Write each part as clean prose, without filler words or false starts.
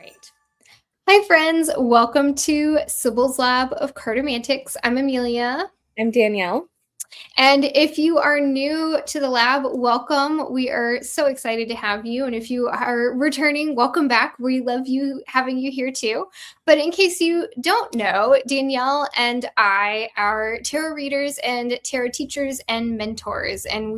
Right. Hi, friends. Welcome to Sibyl's Lab of Cartomantics. I'm Amelia. I'm Danielle. And if you are new to the lab, welcome. We are so excited to have you. And if you are returning, welcome back. We love you having you here too. But in case you don't know, Danielle and I are tarot readers and tarot teachers and mentors. And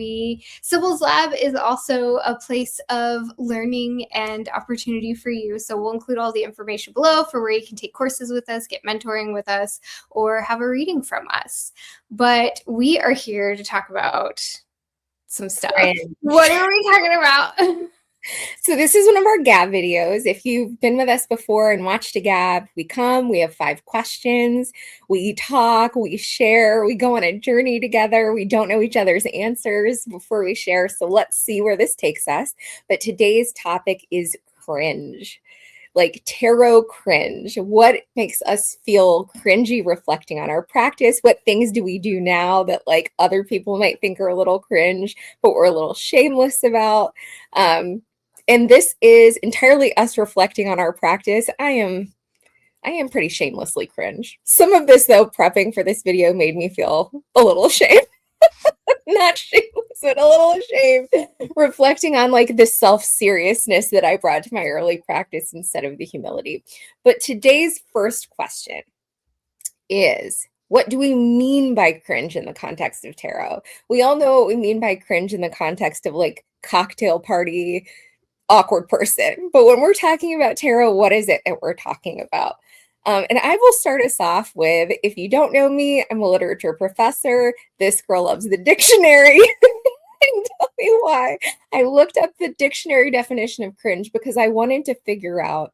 Sibyl's Lab is also a place of learning and opportunity for you. So we'll include all the information below for where you can take courses with us, get mentoring with us, or have a reading from us. But we are here to talk about some stuff. Cringe. What are we talking about? So this is one of our Gab videos. If you've been with us before and watched a Gab, we come, we have 5 questions, we talk, we share, we go on a journey together. We don't know each other's answers before we share. So let's see where this takes us. But today's topic is cringe. Like tarot cringe. What makes us feel cringy reflecting on our practice? What things do we do now that like other people might think are a little cringe, but we're a little shameless about? And this is entirely us reflecting on our practice. I am pretty shamelessly cringe. Some of this, though, prepping for this video made me feel a little ashamed. Not shameless, but a little ashamed. Reflecting on like the self-seriousness that I brought to my early practice instead of the humility. But today's first question is, what do we mean by cringe in the context of tarot? We all know what we mean by cringe in the context of like cocktail party, awkward person. But when we're talking about tarot, what is it that we're talking about? And I will start us off with, if you don't know me, I'm a literature professor. This girl loves the dictionary. And tell me why. I looked up the dictionary definition of cringe because I wanted to figure out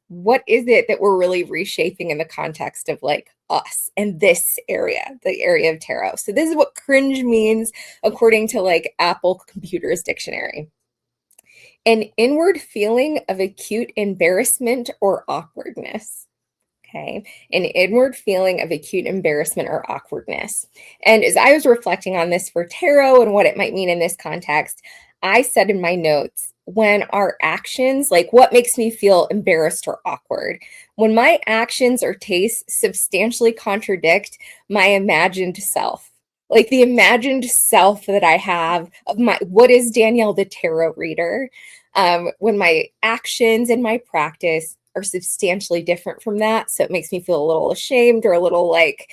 what is it that we're really reshaping in the context of like us and this area, the area of tarot. So this is what cringe means according to like Apple Computer's dictionary. An inward feeling of acute embarrassment or awkwardness. Okay, an inward feeling of acute embarrassment or awkwardness. And as I was reflecting on this for tarot and what it might mean in this context, I said in my notes, when our actions, like what makes me feel embarrassed or awkward, when my actions or tastes substantially contradict my imagined self, like the imagined self that I have of my, what is Danielle the tarot reader? When my actions and my practice are substantially different from that. So it makes me feel a little ashamed or a little like,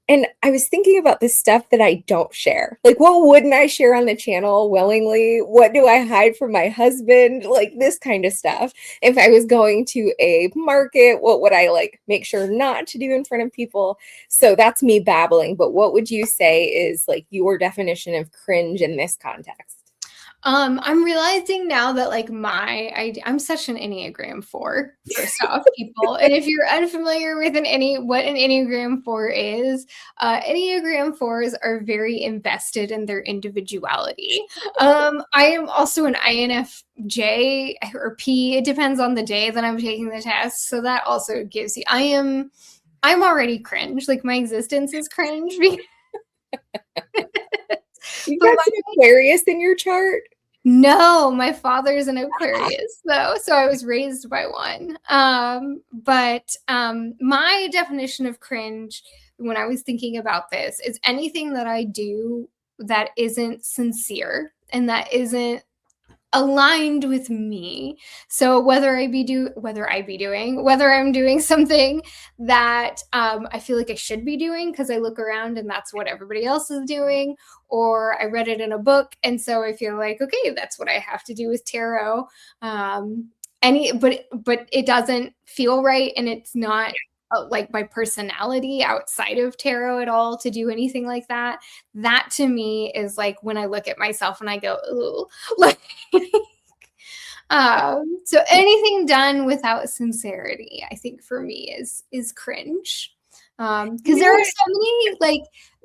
and I was thinking about the stuff that I don't share. Like, what wouldn't I share on the channel willingly? What do I hide from my husband? Like this kind of stuff. If I was going to a market, what would I like make sure not to do in front of people? So that's me babbling. But what would you say is like your definition of cringe in this context? I'm realizing now that like I'm such an Enneagram 4, first off, people. And if you're unfamiliar with what an Enneagram 4 is, Enneagram 4s are very invested in their individuality. I am also an INFJ or P. It depends on the day that I'm taking the test. So that also gives you, I'm already cringe. Like my existence is cringe. You got some Aquarius in your chart? No, my father's an Aquarius, though, so I was raised by one. But my definition of cringe when I was thinking about this is anything that I do that isn't sincere and that isn't aligned with me. So whether I'm doing something that I feel like I should be doing because I look around and that's what everybody else is doing, or I read it in a book and so I feel like, okay, that's what I have to do with tarot. But it doesn't feel right, and it's not like my personality outside of tarot at all to do anything like that. That to me is like when I look at myself and I go, ooh, like, so anything done without sincerity, I think for me is cringe. Because there are so many like,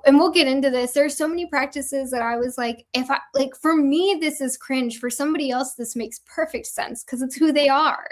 and we'll get into this. There are so many practices that I was like, if I like, for me, this is cringe. For somebody else, this makes perfect sense because it's who they are.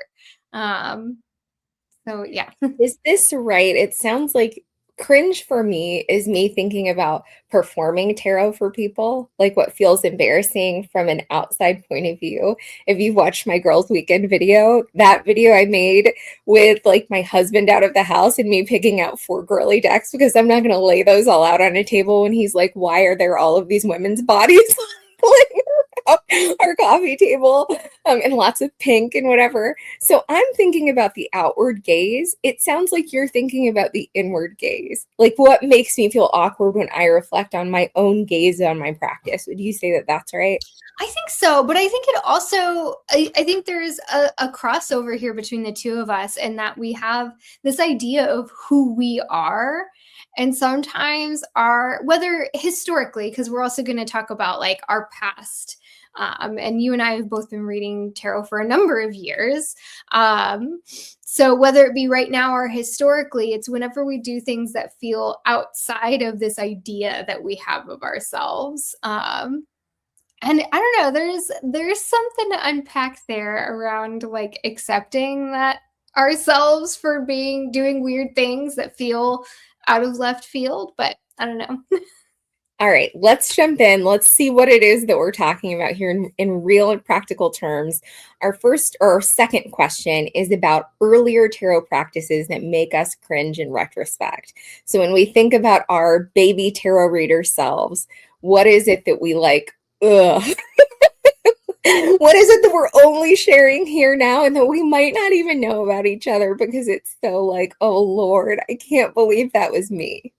So yeah. Is this right? It sounds like cringe for me is me thinking about performing tarot for people, like what feels embarrassing from an outside point of view. If you've watched my girls' weekend video, that video I made with like my husband out of the house and me picking out 4 girly decks because I'm not going to lay those all out on a table when he's like, why are there all of these women's bodies laying around our coffee table, and lots of pink and whatever. So I'm thinking about the outward gaze. It sounds like you're thinking about the inward gaze. Like what makes me feel awkward when I reflect on my own gaze on my practice. Would you say that that's right? I think so, but I think it also, I think there's a crossover here between the two of us, and that we have this idea of who we are. And sometimes whether historically, because we're also going to talk about like our past. And you and I have both been reading tarot for a number of years. So whether it be right now or historically, it's whenever we do things that feel outside of this idea that we have of ourselves. And I don't know, there's something to unpack there around like accepting that ourselves for doing weird things that feel out of left field, but I don't know. All right, let's jump in. Let's see what it is that we're talking about here in real and practical terms. Our second question is about earlier tarot practices that make us cringe in retrospect. So when we think about our baby tarot reader selves, what is it that we like? Ugh. What is it that we're only sharing here now and that we might not even know about each other because it's so like, oh Lord, I can't believe that was me.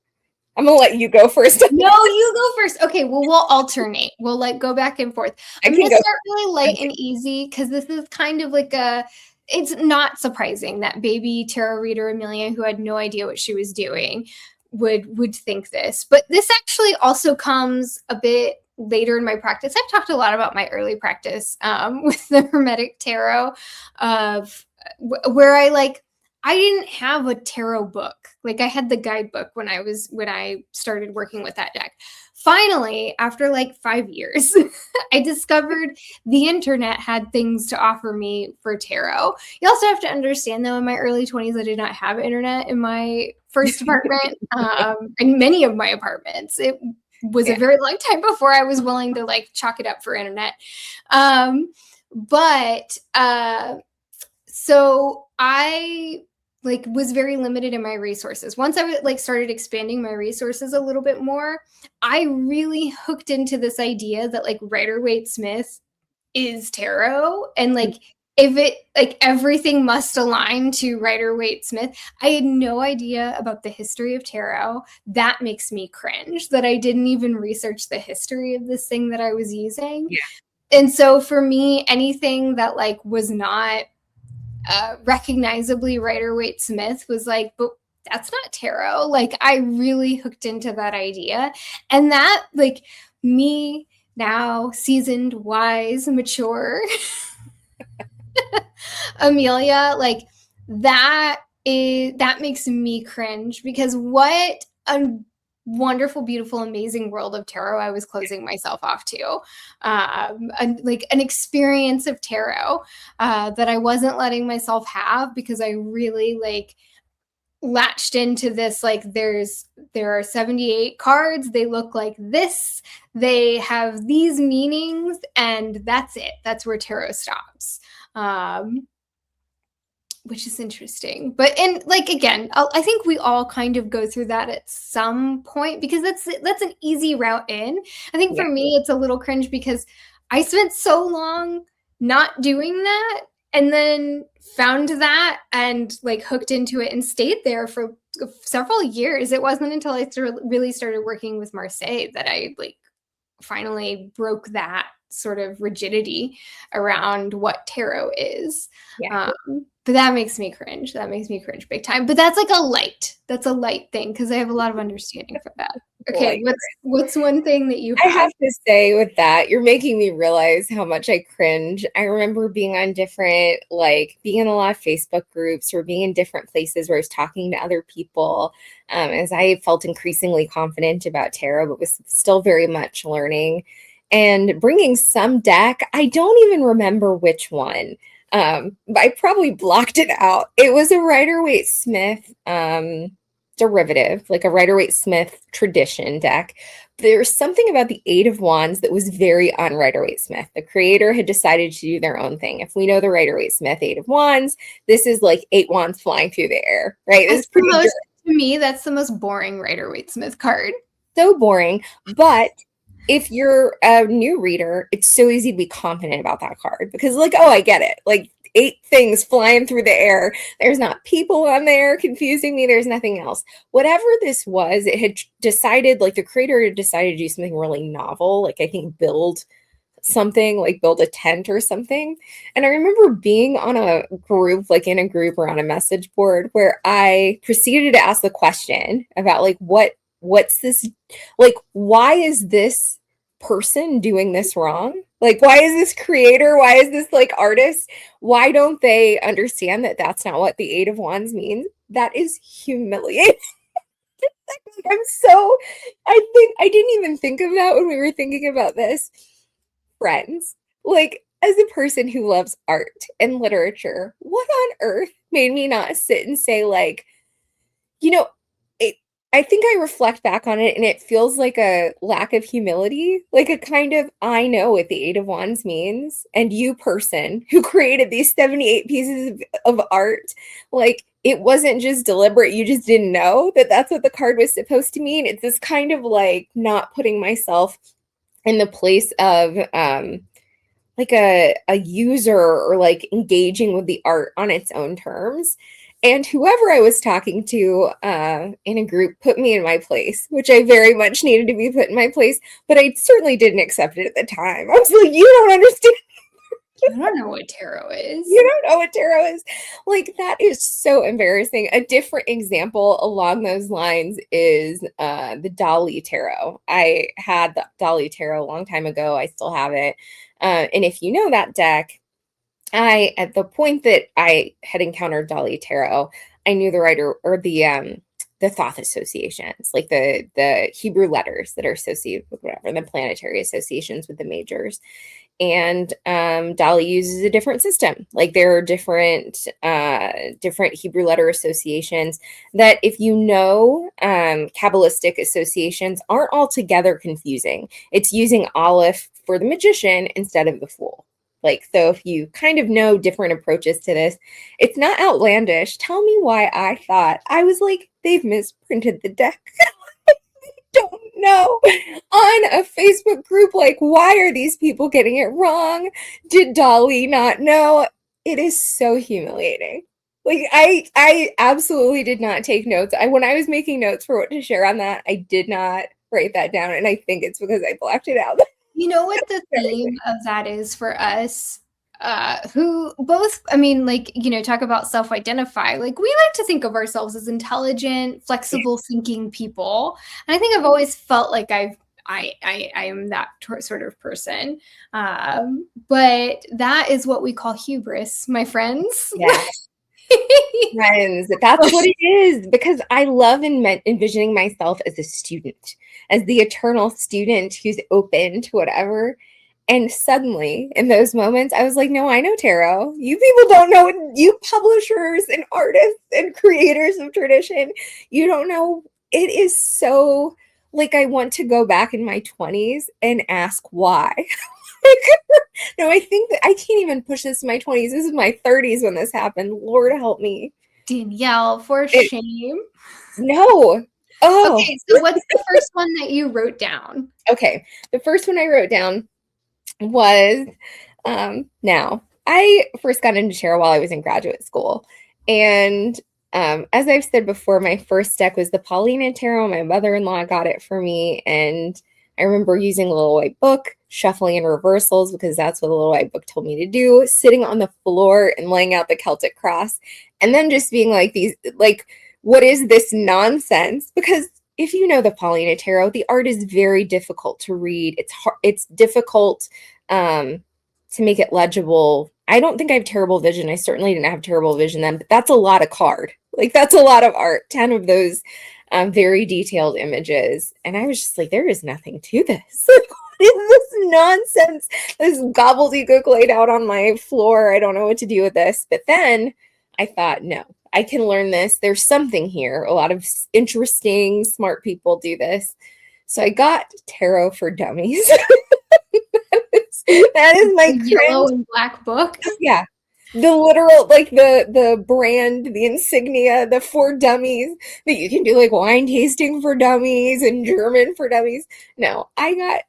I'm gonna let you go first. No, you go first. Okay, well, we'll alternate. We'll like go back and forth. I'm gonna start really light and easy because this is kind of like it's not surprising that baby tarot reader Amelia, who had no idea what she was doing, would think this. But this actually also comes a bit later in my practice. I've talked a lot about my early practice with the Hermetic Tarot of where I didn't have a tarot book. Like I had the guidebook when I started working with that deck. Finally, after like 5 years, I discovered the internet had things to offer me for tarot. You also have to understand though, in my early 20s, I did not have internet in my first apartment, and many of my apartments. It was a very long time before I was willing to like chalk it up for internet. So I like was very limited in my resources. Once I like started expanding my resources a little bit more, I really hooked into this idea that like Rider-Waite-Smith is tarot, and like if it like everything must align to Rider-Waite-Smith. I had no idea about the history of tarot. That makes me cringe that I didn't even research the history of this thing that I was using. Yeah. And so for me, anything that like was not recognizably Rider-Waite-Smith was like, but that's not tarot. Like I really hooked into that idea, and that like me now seasoned, wise, mature Amelia, like that makes me cringe because what a wonderful, beautiful, amazing world of tarot I was closing myself off to. Like an experience of tarot that I wasn't letting myself have because I really like latched into this like there are 78 cards, they look like this, they have these meanings, and that's it. That's where tarot stops. Which is interesting. But and like again, I think we all kind of go through that at some point because that's an easy route in. I think for me it's a little cringe because I spent so long not doing that and then found that and like hooked into it and stayed there for several years. It wasn't until I really started working with Marseille that I like finally broke that sort of rigidity around what tarot is. Yeah. But that makes me cringe. That makes me cringe big time. But that's like that's a light thing because I have a lot of understanding for that. Okay, what's one thing that you have? I have to say with that, you're making me realize how much I cringe. I remember being on being in a lot of Facebook groups or being in different places where I was talking to other people as I felt increasingly confident about tarot, but was still very much learning and bringing some deck. I don't even remember which one. I probably blocked it out. It was a Rider-Waite-Smith derivative, like a Rider-Waite-Smith tradition deck. There's something about the Eight of Wands that was very un Rider-Waite-Smith. The creator had decided to do their own thing. If we know the Rider-Waite-Smith Eight of Wands, this is like 8 wands flying through the air, right? This is pretty to me, that's the most boring Rider-Waite-Smith card. so boring. But if you're a new reader, it's so easy to be confident about that card because, like, oh, I get it. Like 8 things flying through the air. There's not people on there confusing me. There's nothing else. Whatever this was, it had decided, like the creator had decided to do something really novel. Like I think build something, like build a tent or something. And I remember being on a group, like in a group or on a message board where I proceeded to ask the question about like, what's this, like, why is this person doing this wrong? Like, why is this creator, why is this like artist, why don't they understand that that's not what the Eight of Wands means? That is humiliating. I think I didn't even think of that when we were thinking about this. Friends, like, as a person who loves art and literature, what on earth made me not sit and say, like, you know, I think I reflect back on it and it feels like a lack of humility, like a kind of, I know what the Eight of Wands means. And you, person who created these 78 pieces of art, like it wasn't just deliberate. You just didn't know that that's what the card was supposed to mean. It's this kind of like not putting myself in the place of like a user or like engaging with the art on its own terms. And whoever I was talking to in a group put me in my place, which I very much needed to be put in my place, but I certainly didn't accept it at the time. I was like, you don't understand. I don't know what tarot is. You don't know what tarot is. Like, that is so embarrassing. A different example along those lines is the Dolly Tarot. I had the Dolly Tarot a long time ago. I still have it. And if you know that deck, at the point that I had encountered Dolly Tarot, I knew the writer or the Thoth associations, like the Hebrew letters that are associated with whatever, the planetary associations with the majors. And Dolly uses a different system. Like there are different Hebrew letter associations that, if you know, Kabbalistic associations aren't altogether confusing. It's using Aleph for the magician instead of the fool. Like, so if you kind of know different approaches to this, it's not outlandish. Tell me why I thought, I was like, they've misprinted the deck. Don't know. On a Facebook group, like, why are these people getting it wrong? Did Dolly not know? It is so humiliating. Like, I absolutely did not take notes. When I was making notes for what to share on that, I did not write that down, and I think it's because I blocked it out. You know what the theme of that is for us? Who both, I mean, like, you know, talk about self-identify. Like, we like to think of ourselves as intelligent, flexible thinking people. And I think I've always felt like I am that sort of person. But that is what we call hubris, my friends. Yeah. Friends, that's what it is, because I love envisioning myself as a student, as the eternal student who's open to whatever. And suddenly, in those moments, I was like, no, I know tarot. You people don't know it. You publishers and artists and creators of tradition, you don't know. It is so, like, I want to go back in my 20s and ask why. No, I think that I can't even push this to my 20s. This is my 30s when this happened. Lord help me. Danielle, for shame. No. Oh. Okay, so what's the first one that you wrote down? Okay, the first one I wrote down was, now, I first got into tarot while I was in graduate school. And as I've said before, my first deck was the Paulina Tarot. My mother-in-law got it for me. And I remember using a little white book, shuffling in reversals, because that's what the little white book told me to do, sitting on the floor and laying out the Celtic cross, and then just being like, what is this nonsense? Because if you know the Paulina Tarot, the art is very difficult to read. It's difficult to make it legible. I don't think I have terrible vision. I certainly didn't have terrible vision then, but that's a lot of card. Like, that's a lot of art. 10 of those very detailed images. And I was just like, there is nothing to this. What is this nonsense? This gobbledygook laid out on my floor. I don't know what to do with this. But then I thought, no, I can learn this. There's something here. A lot of interesting, smart people do this. So I got Tarot for Dummies. That is my Yellow cringe. and black book. Yeah. The literal, like the brand, the insignia, the for dummies that you can do like wine tasting for dummies and German for dummies. No, I got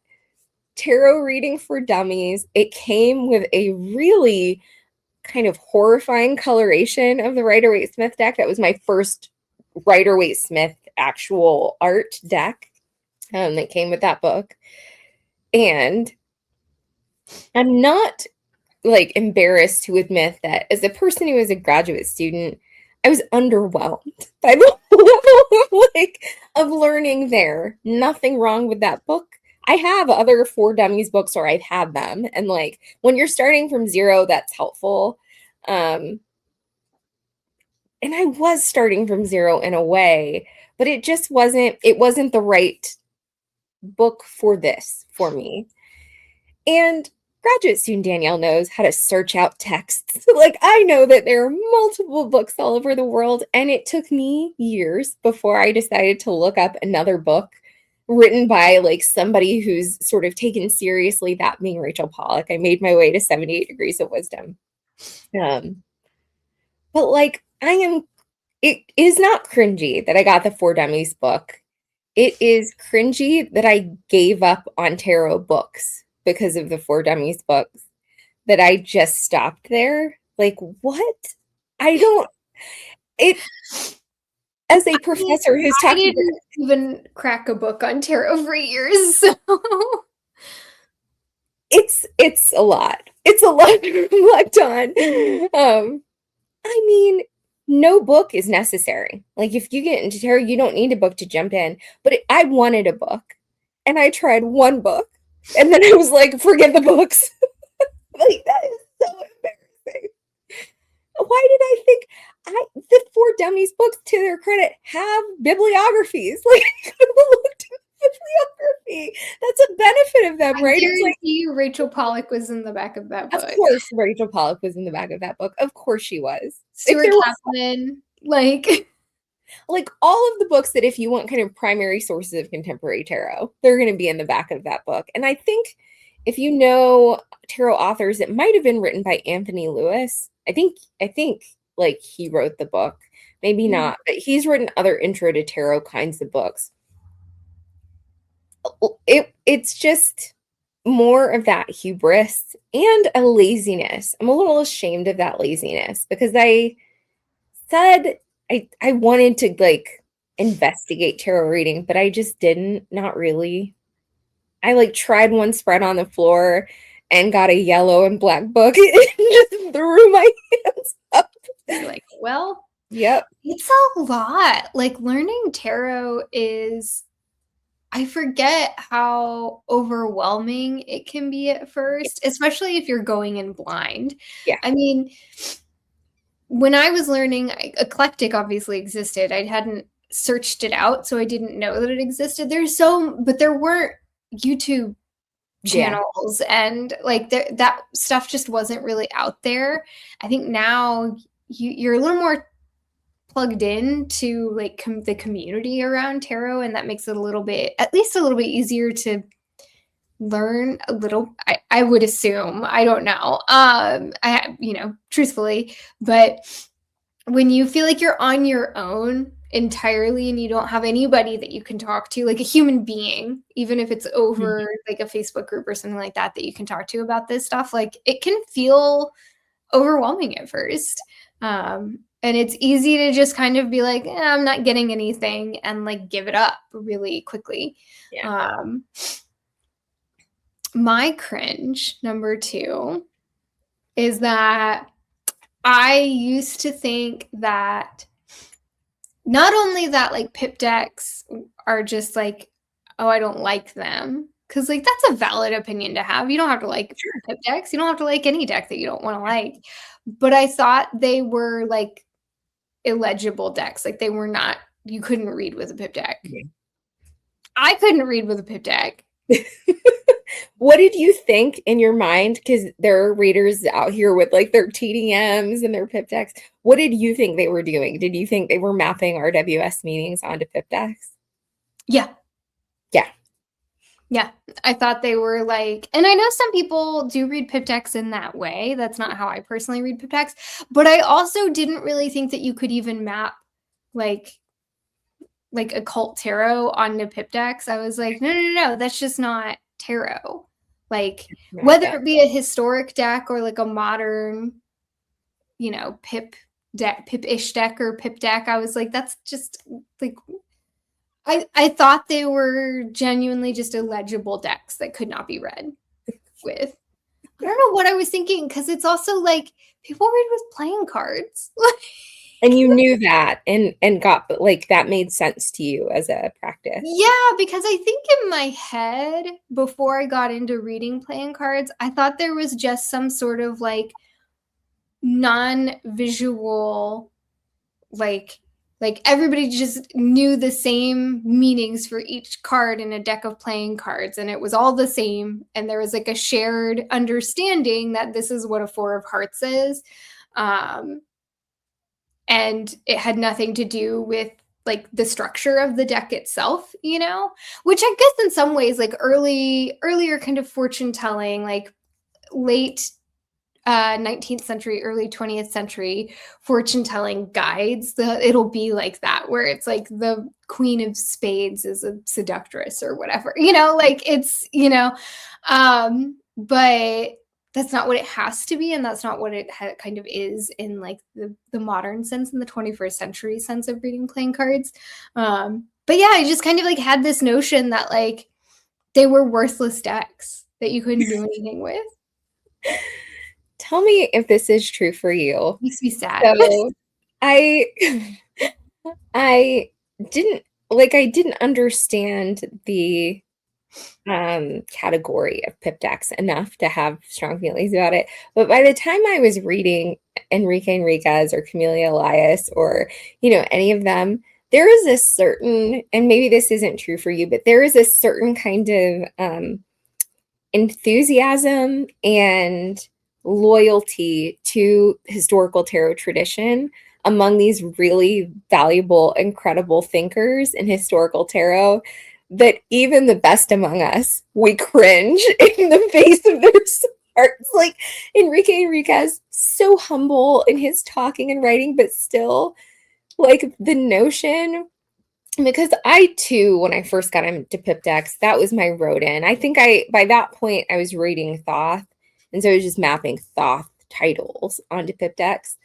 tarot reading for dummies. It came with a really kind of horrifying coloration of the Rider-Waite-Smith deck. That was my first Rider-Waite-Smith actual art deck that came with that book. And I'm not like embarrassed to admit that as a person who is a graduate student, I was underwhelmed by the level of learning there. Nothing wrong with that book. I have other for dummies books, or I've had them, and like when you're starting from zero, that's helpful. And I was starting from zero in a way, but it just wasn't. It wasn't the right book for this for me. And graduate student Danielle knows how to search out texts. Like, I know that there are multiple books all over the world, and it took me years before I decided to look up another book written by like somebody who's sort of taken seriously, that being Rachel Pollack. I made my way to 78 Degrees of Wisdom. But like, it is not cringy that I got the For Dummies book. It is cringy that I gave up on tarot books because of the For Dummies books, that I just stopped there. Like, what? I don't, it, as a professor who's I talking didn't even crack a book on tarot for years. So. It's a lot. It's a lot on. I mean, no book is necessary. Like, if you get into tarot, you don't need a book to jump in. But I wanted a book, and I tried one book, and then I was like, forget the books. Like, that is so embarrassing. Why did I think the For Dummies books, to their credit, have bibliographies? Like, I could have looked at bibliography. That's a benefit of them, right? I guarantee you Rachel Pollack was in the back of that book. Of course, Rachel Pollack was in the back of that book. Of course she was. Stuart Kaplan, like all of the books that if you want kind of primary sources of contemporary tarot, they're going to be in the back of that book. And I think if you know tarot authors, it might have been written by Anthony Lewis. I think like he wrote the book. Maybe not, but he's written other intro to tarot kinds of books. It's just more of that hubris and a laziness. I'm a little ashamed of that laziness because I said I wanted to like investigate tarot reading, but I just didn't, not really. I like tried one spread on the floor and got a yellow and black book and just threw my hands up. You're like, well, yep. It's a lot. Like, learning tarot is, I forget how overwhelming it can be at first, especially if you're going in blind. Yeah. I mean, when I was learning, eclectic obviously existed. I hadn't searched it out, so I didn't know that it existed. But there weren't YouTube channels, and like that stuff just wasn't really out there. I think now you're a little more plugged in to like the community around tarot, and that makes it at least a little bit easier to learn a little. I would assume, I don't know, truthfully, but when you feel like you're on your own entirely and you don't have anybody that you can talk to, like a human being, even if it's over like a Facebook group or something like that you can talk to about this stuff, like it can feel overwhelming at first. And it's easy to just kind of be like, I'm not getting anything, and like give it up really quickly. Yeah. My cringe number 2 is that I used to think that not only that like pip decks are just like, oh, I don't like them, because like that's a valid opinion to have. You don't have to like pip decks. You don't have to like any deck that you don't want to like. But I thought they were like illegible decks. Like they were not, you couldn't read with a pip deck. I couldn't read with a pip deck. What did you think in your mind? Because there are readers out here with like their TDMs and their pip decks. What did you think they were doing? Did you think they were mapping RWS meanings onto pip decks? Yeah. Yeah. Yeah, I thought they were like, and I know some people do read pip decks in that way. That's not how I personally read pip decks, but I also didn't really think that you could even map like occult tarot onto pip decks. I was like, no, that's just not tarot. Like Not whether that. it be a historic deck or like a modern, pip deck, pip-ish deck or pip deck, I was like, that's just like I thought they were genuinely just illegible decks that could not be read with. I don't know what I was thinking because it's also like people read with playing cards. And you knew that and got like that made sense to you as a practice. Yeah, because I think in my head before I got into reading playing cards, I thought there was just some sort of like non-visual like everybody just knew the same meanings for each card in a deck of playing cards and it was all the same and there was like a shared understanding that this is what a four of hearts is, and it had nothing to do with like the structure of the deck itself, which I guess in some ways like earlier kind of fortune telling, like late 19th century, early 20th century fortune telling guides, it'll be like that, where it's like the queen of spades is a seductress or whatever, like it's, but that's not what it has to be. And that's not what it kind of is in like the modern sense, in the 21st century sense of reading playing cards. But yeah, I just kind of like had this notion that like they were worthless decks that you couldn't do anything with. Tell me if this is true for you. Makes me sad. So I I I didn't understand the category of pip decks enough to have strong feelings about it. But by the time I was reading Enrique Enriquez or Camellia Elias or, any of them, there is a certain, and maybe this isn't true for you, but there is a certain kind of enthusiasm and loyalty to historical tarot tradition among these really valuable, incredible thinkers in historical tarot that even the best among us, we cringe in the face of their smarts. Like Enrique Enriquez, so humble in his talking and writing, but still like the notion, because I too, when I first got into pip decks, that was my road in. I think by that point I was reading Thoth, and so I was just mapping Thoth titles onto pip decks.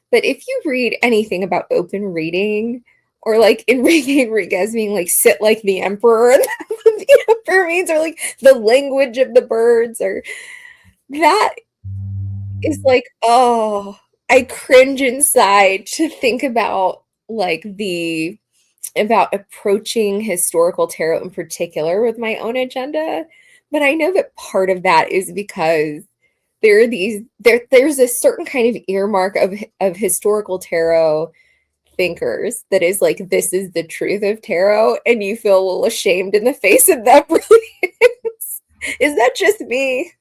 But if you read anything about open reading, or like Enrique Enriquez being like sit like the emperor, and the emperor means, or like the language of the birds, or that is like, oh, I cringe inside to think about like about approaching historical tarot in particular with my own agenda. But I know that part of that is because there's a certain kind of earmark of historical tarot thinkers that is like, this is the truth of tarot, and you feel a little ashamed in the face of that brilliance. Is that just me?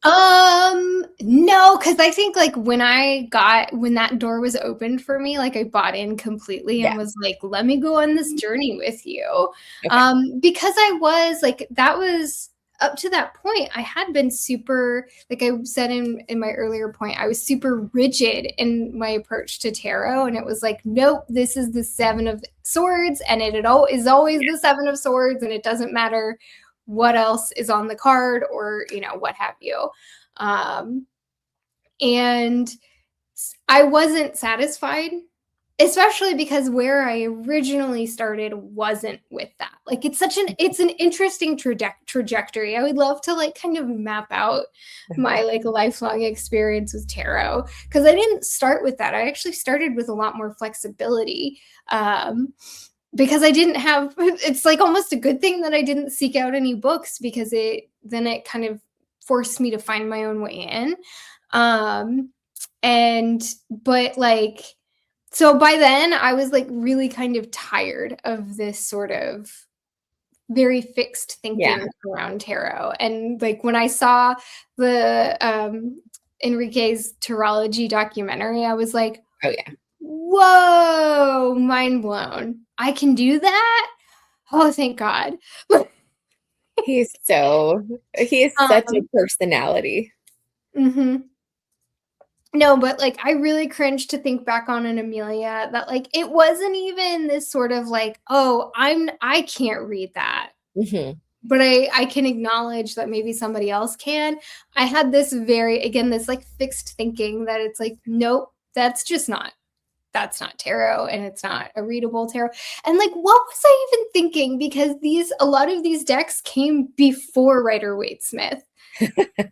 No, because I think like when that door was opened for me, like I bought in completely and Yeah. was like, let me go on this journey with you. Okay. Because I was like, that was up to that point, I had been super, like I said in my earlier point, I was super rigid in my approach to tarot. And it was like, nope, this is the Seven of Swords, and it is always the Seven of Swords, and it doesn't matter what else is on the card or, what have you. And I wasn't satisfied, especially because where I originally started wasn't with that. Like it's an interesting trajectory. I would love to like kind of map out my like lifelong experience with tarot, because I didn't start with that. I actually started with a lot more flexibility. Because I didn't have, it's like almost a good thing that I didn't seek out any books, because it kind of forced me to find my own way in. But like, so by then I was like really kind of tired of this sort of very fixed thinking around tarot. And like when I saw the Enrique's tarology documentary, I was like, oh yeah, whoa, mind blown. I can do that? Oh, thank God. he is such a personality. Mm-hmm. No, but like I really cringe to think back on an Amelia that like it wasn't even this sort of like, oh, I can't read that. Mm-hmm. But I can acknowledge that maybe somebody else can. I had this this like fixed thinking that it's like, nope, that's not tarot and it's not a readable tarot. And like, what was I even thinking? Because a lot of these decks came before Rider-Waite-Smith.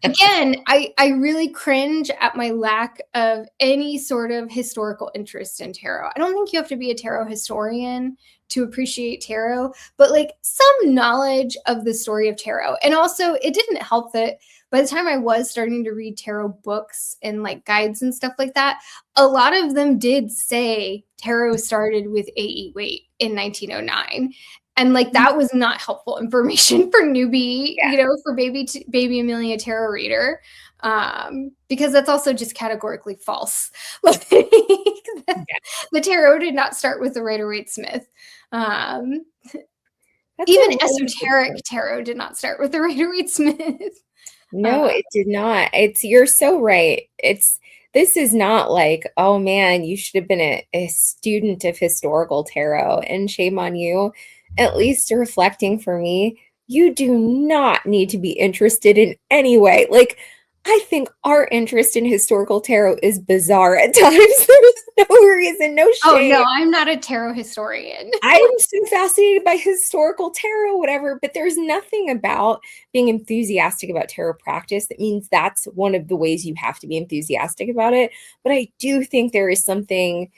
Again, I really cringe at my lack of any sort of historical interest in tarot. I don't think you have to be a tarot historian to appreciate tarot, but like some knowledge of the story of tarot. And also, it didn't help that by the time I was starting to read tarot books and like guides and stuff like that, a lot of them did say tarot started with A.E. Waite in 1909. And like that was not helpful information for newbie, for baby Amelia tarot reader, because that's also just categorically false. Like, the tarot did not start with the Rider-Waite-Smith. Even esoteric tarot did not start with the Rider-Waite-Smith. No, it did not. You're so right. This is not like, oh man, you should have been a student of historical tarot and shame on you. At least reflecting for me, you do not need to be interested in any way. Like, I think our interest in historical tarot is bizarre at times. There's no reason, no shame. Oh, no, I'm not a tarot historian. I'm so fascinated by historical tarot, whatever, but there's nothing about being enthusiastic about tarot practice that means that's one of the ways you have to be enthusiastic about it. But I do think there is something,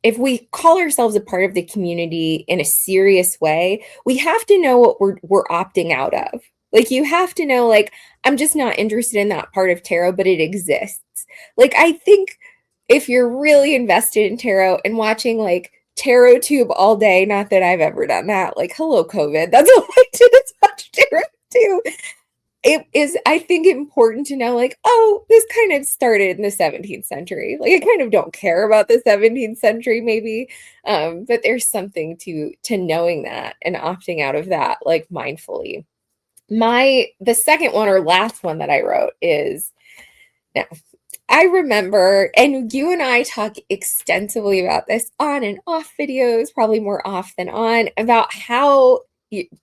if we call ourselves a part of the community in a serious way, we have to know what we're opting out of. Like, you have to know, like, I'm just not interested in that part of tarot, but it exists. Like, I think if you're really invested in tarot and watching like Tarot Tube all day, not that I've ever done that, like, hello COVID, that's all I did is watch Tarot Tube. It is, I think, important to know, like, oh, this kind of started in the 17th century. Like, I kind of don't care about the 17th century, maybe, but there's something to knowing that and opting out of that, like, mindfully. The second one or last one that I wrote is, now, I remember, and you and I talk extensively about this on and off videos, probably more off than on, about how,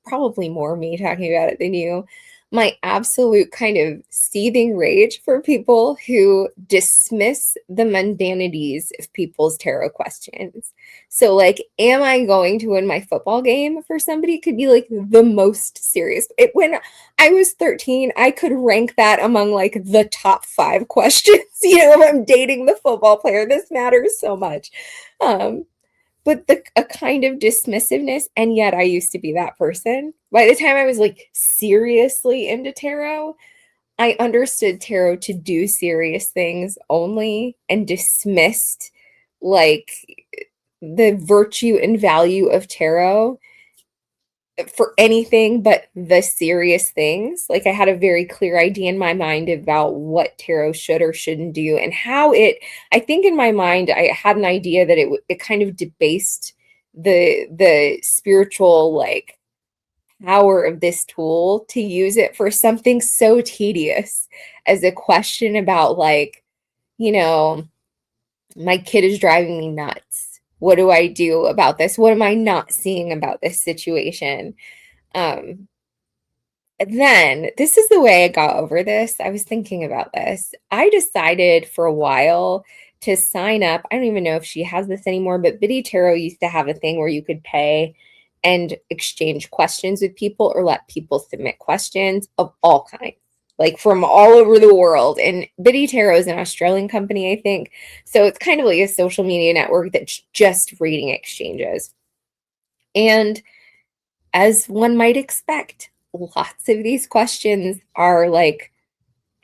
probably more me talking about it than you, my absolute kind of seething rage for people who dismiss the mundanities of people's tarot questions. So, like, am I going to win my football game for somebody could be like the most serious. When I was 13, I could rank that among like the top 5 questions. If I'm dating the football player, this matters so much. But a kind of dismissiveness, and yet I used to be that person. By the time I was like seriously into tarot, I understood tarot to do serious things only and dismissed like the virtue and value of tarot for anything but the serious things. Like, I had a very clear idea in my mind about what tarot should or shouldn't do and how I think in my mind, I had an idea that it kind of debased the spiritual, like, power of this tool to use it for something so tedious as a question about, like, my kid is driving me nuts. What do I do about this? What am I not seeing about this situation? Then this is the way I got over this. I was thinking about this. I decided for a while to sign up. I don't even know if she has this anymore, but Biddy Tarot used to have a thing where you could pay and exchange questions with people or let people submit questions of all kinds, like from all over the world. And Biddy Tarot is an Australian company, I think. So it's kind of like a social media network that's just reading exchanges. And as one might expect, lots of these questions are like,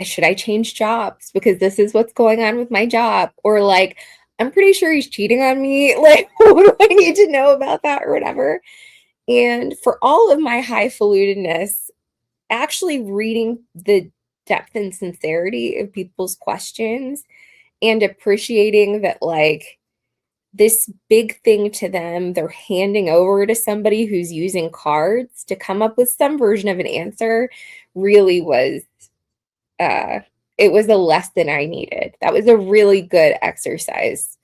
should I change jobs because this is what's going on with my job? Or like, I'm pretty sure he's cheating on me. Like, what do I need to know about that or whatever? And for all of my highfalutedness, actually reading the depth and sincerity of people's questions and appreciating that, like, this big thing to them, they're handing over to somebody who's using cards to come up with some version of an answer, really was, uh, it was a lesson I needed. That was a really good exercise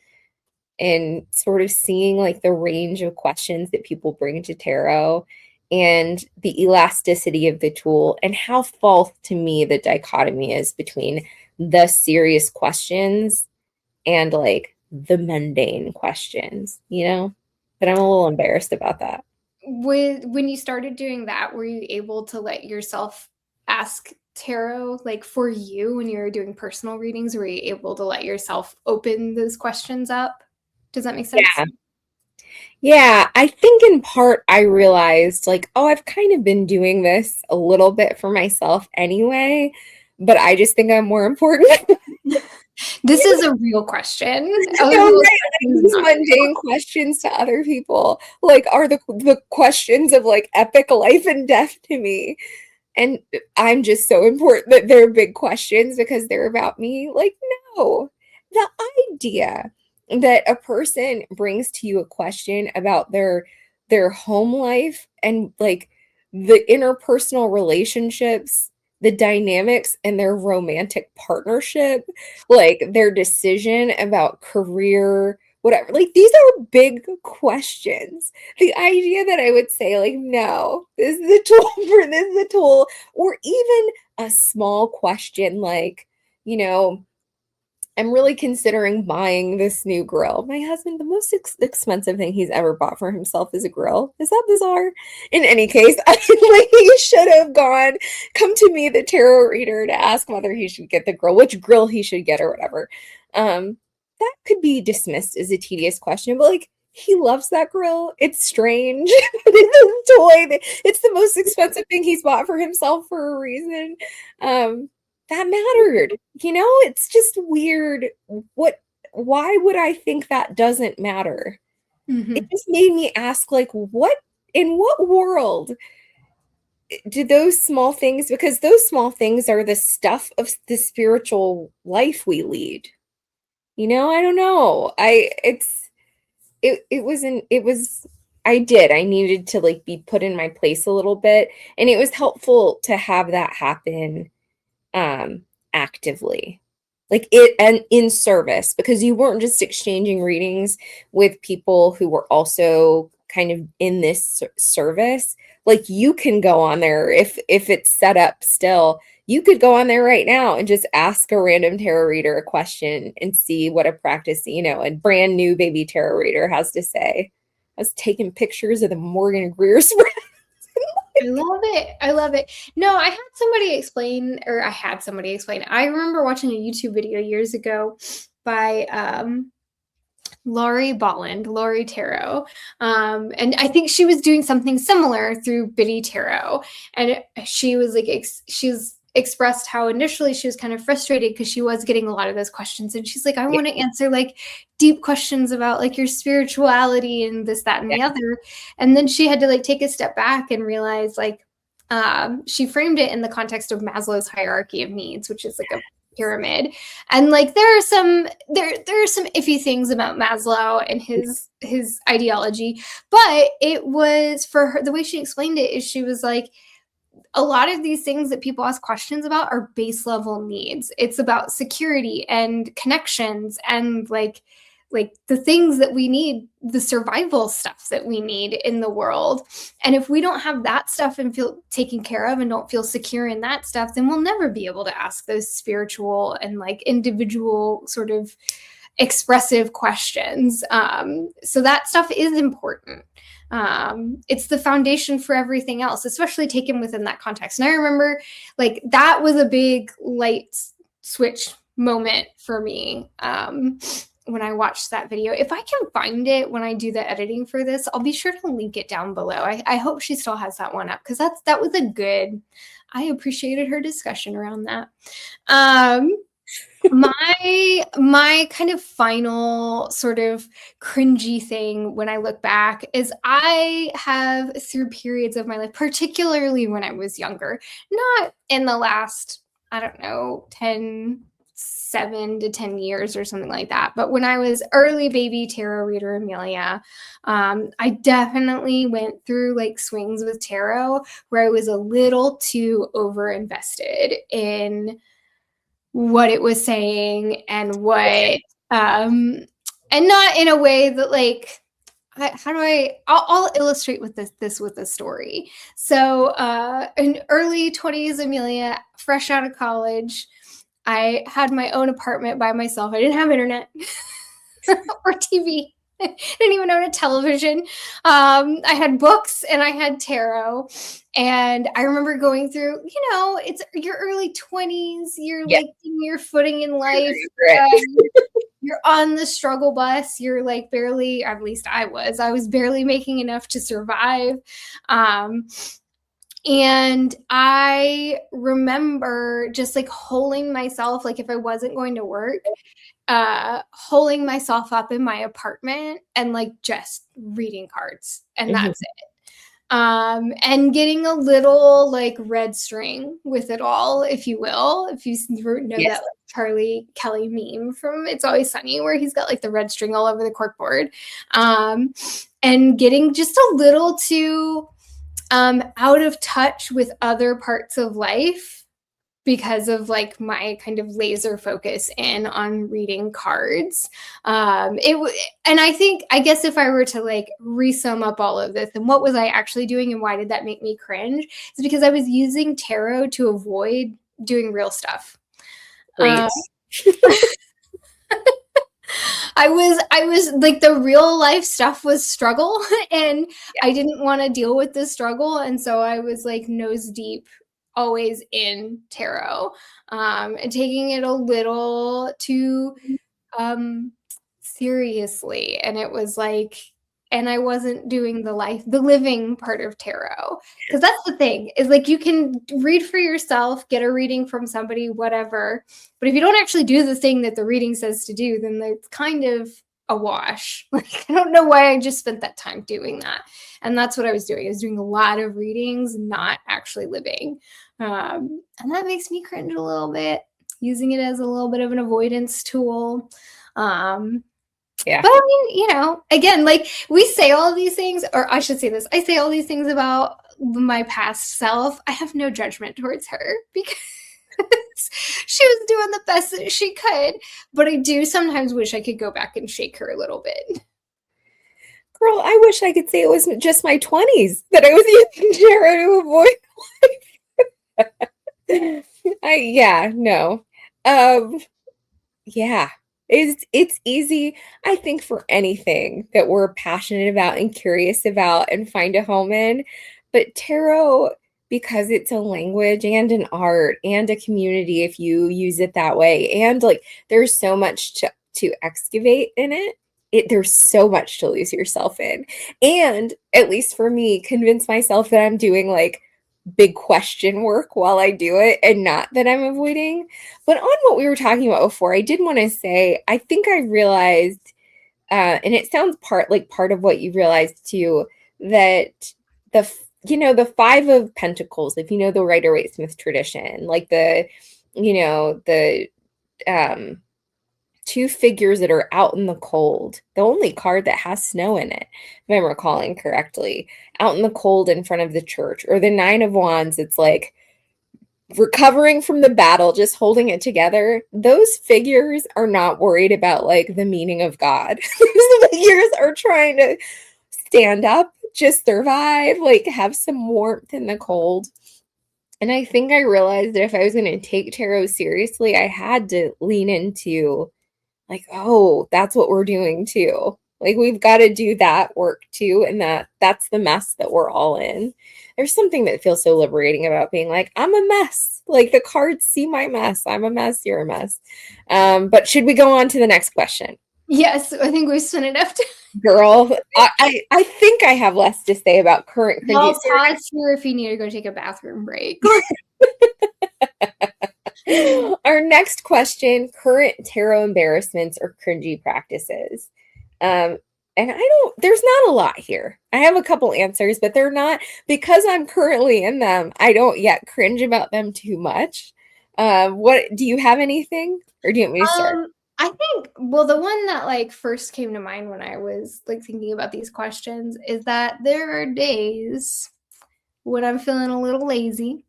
in sort of seeing like the range of questions that people bring to tarot and the elasticity of the tool, and how false to me the dichotomy is between the serious questions and like the mundane questions, you know? But I'm a little embarrassed about that. When you started doing that, were you able to let yourself ask tarot, like for you when you were doing personal readings? Were you able to let yourself open those questions up? Does that make sense? Yeah. Yeah, I think in part I realized like, oh, I've kind of been doing this a little bit for myself anyway, but I just think I'm more important. This is a real question. No, Other people's right, like questions these not mundane questions to other people, like, are the questions of like epic life and death to me. And I'm just so important that they're big questions because they're about me. Like, no. The idea that a person brings to you a question about their home life and like the interpersonal relationships, the dynamics and their romantic partnership, like their decision about career, whatever. Like these are big questions. The idea that I would say like, no, this is the tool for this is the tool, or even a small question like, you know, I'm really considering buying this new grill. My husband, the most expensive thing he's ever bought for himself is a grill. Is that bizarre? In any case, I feel like he should have come to me, the tarot reader, to ask whether he should get the grill, which grill he should get, or whatever. That could be dismissed as a tedious question, but like, he loves that grill. It's strange. It's a toy. It's the most expensive thing he's bought for himself for a reason. Um, that mattered. You know, it's just weird. What, why would I think that doesn't matter? It Mhm. just made me ask, like, what, in what world do those small things, because those small things are the stuff of the spiritual life we lead. You know, I don't know. It was, I needed to like be put in my place a little bit. And it was helpful to have that happen actively, like it, and in service, because you weren't just exchanging readings with people who were also kind of in this service. Like you can go on there, if it's set up still, you could go on there right now and just ask a random tarot reader a question and see what a practice, you know, a brand new baby tarot reader has to say. I was taking pictures of the Morgan Greer spread. I love it. I love it. No, I had somebody explain, or I had somebody explain. I remember watching a YouTube video years ago by Laurie Bolland, Laurie Tarot. And I think she was doing something similar through Biddy Tarot. And she was like, she's expressed how initially she was kind of frustrated because she was getting a lot of those questions. And she's like, I Yeah, want to answer like deep questions about like your spirituality and this, that, and yeah, the other. And then she had to like take a step back and realize like, she framed it in the context of Maslow's hierarchy of needs, which is like a pyramid. And like there are some iffy things about Maslow and his ideology, but it was, for her, the way she explained it is she was like, a lot of these things that people ask questions about are base level needs. It's about security and connections and like the things that we need, the survival stuff that we need in the world. And if we don't have that stuff and feel taken care of and don't feel secure in that stuff, then we'll never be able to ask those spiritual and like individual sort of expressive questions. So that stuff is important. It's the foundation for everything else, especially taken within that context. And I remember like that was a big light switch moment for me when I watched that video. If I can find it when I do the editing for this, I'll be sure to link it down below. I hope she still has that one up because that was a good, I appreciated her discussion around that. My kind of final sort of cringy thing when I look back is I have through periods of my life, particularly when I was younger, not in the last, I don't know, 7 to 10 years or something like that. But when I was early baby tarot reader Amelia, I definitely went through like swings with tarot where I was a little too over invested in what it was saying and what and not in a way that like how do I'll illustrate with this with a story. So in early 20s Amelia, fresh out of college, I had my own apartment by myself. I didn't have internet or TV. I didn't even own a television. I had books and I had tarot. And I remember going through, it's your early 20s. You're Yeah. like your footing in life. You're on the struggle bus. You're like barely, at least I was barely making enough to survive. And I remember just like holding myself, like if I wasn't going to work, holding myself up in my apartment and like just reading cards, and that's it. And getting a little like red string with it all, if you will, if you know that like Charlie Kelly meme from It's Always Sunny where he's got like the red string all over the corkboard, and getting just a little too out of touch with other parts of life because of like my kind of laser focus in on reading cards. And I guess if I were to like resum up all of this and what was I actually doing and why did that make me cringe, is because I was using tarot to avoid doing real stuff. Great. I was like the real life stuff was struggle and I didn't want to deal with the struggle. And so I was like nose deep always in tarot, and taking it a little too seriously. And it was like, and I wasn't doing the living part of tarot. Because that's the thing, is like you can read for yourself, get a reading from somebody, whatever. But if you don't actually do the thing that the reading says to do, then it's kind of a wash. Like, I don't know why I just spent that time doing that. And that's what I was doing. I was doing a lot of readings, not actually living. And that makes me cringe a little bit, using it as a little bit of an avoidance tool. Yeah. But I mean, again, like we say all these things, or I should say this, I say all these things about my past self. I have no judgment towards her because she was doing the best that she could. But I do sometimes wish I could go back and shake her a little bit. Girl, I wish I could say it was just my 20s that I was using tarot to avoid life. No. Yeah. It's easy, I think, for anything that we're passionate about and curious about and find a home in. But tarot, because it's a language and an art and a community, if you use it that way, and like there's so much to excavate in it. There's so much to lose yourself in. And at least for me, convince myself that I'm doing like big question work while I do it and not that I'm avoiding. But on what we were talking about before, I did want to say, I think I realized, and it sounds part of what you realized too, that the Five of Pentacles, if you know the Rider-Waite-Smith tradition, like the two figures that are out in the cold, the only card that has snow in it, if I'm recalling correctly, out in the cold in front of the church, or the Nine of Wands, it's like recovering from the battle, just holding it together. Those figures are not worried about like the meaning of God. Those figures are trying to stand up, just survive, like have some warmth in the cold. And I think I realized that if I was going to take tarot seriously, I had to lean into like, oh, that's what we're doing too. Like we've got to do that work too. And that's the mess that we're all in. There's something that feels so liberating about being like, I'm a mess. Like the cards see my mess. I'm a mess. You're a mess. But should we go on to the next question? Yes, I think we've spent enough time. Girl, I think I have less to say about current cringy. I'll pause here if you need to go take a bathroom break. Our next question, current tarot embarrassments or cringy practices. Um, and there's not a lot here. I have a couple answers, but they're not, because I'm currently in them, I don't yet cringe about them too much. What do you have anything, or do you want me to start? I think, well, the one that like first came to mind when I was like thinking about these questions is that there are days when I'm feeling a little lazy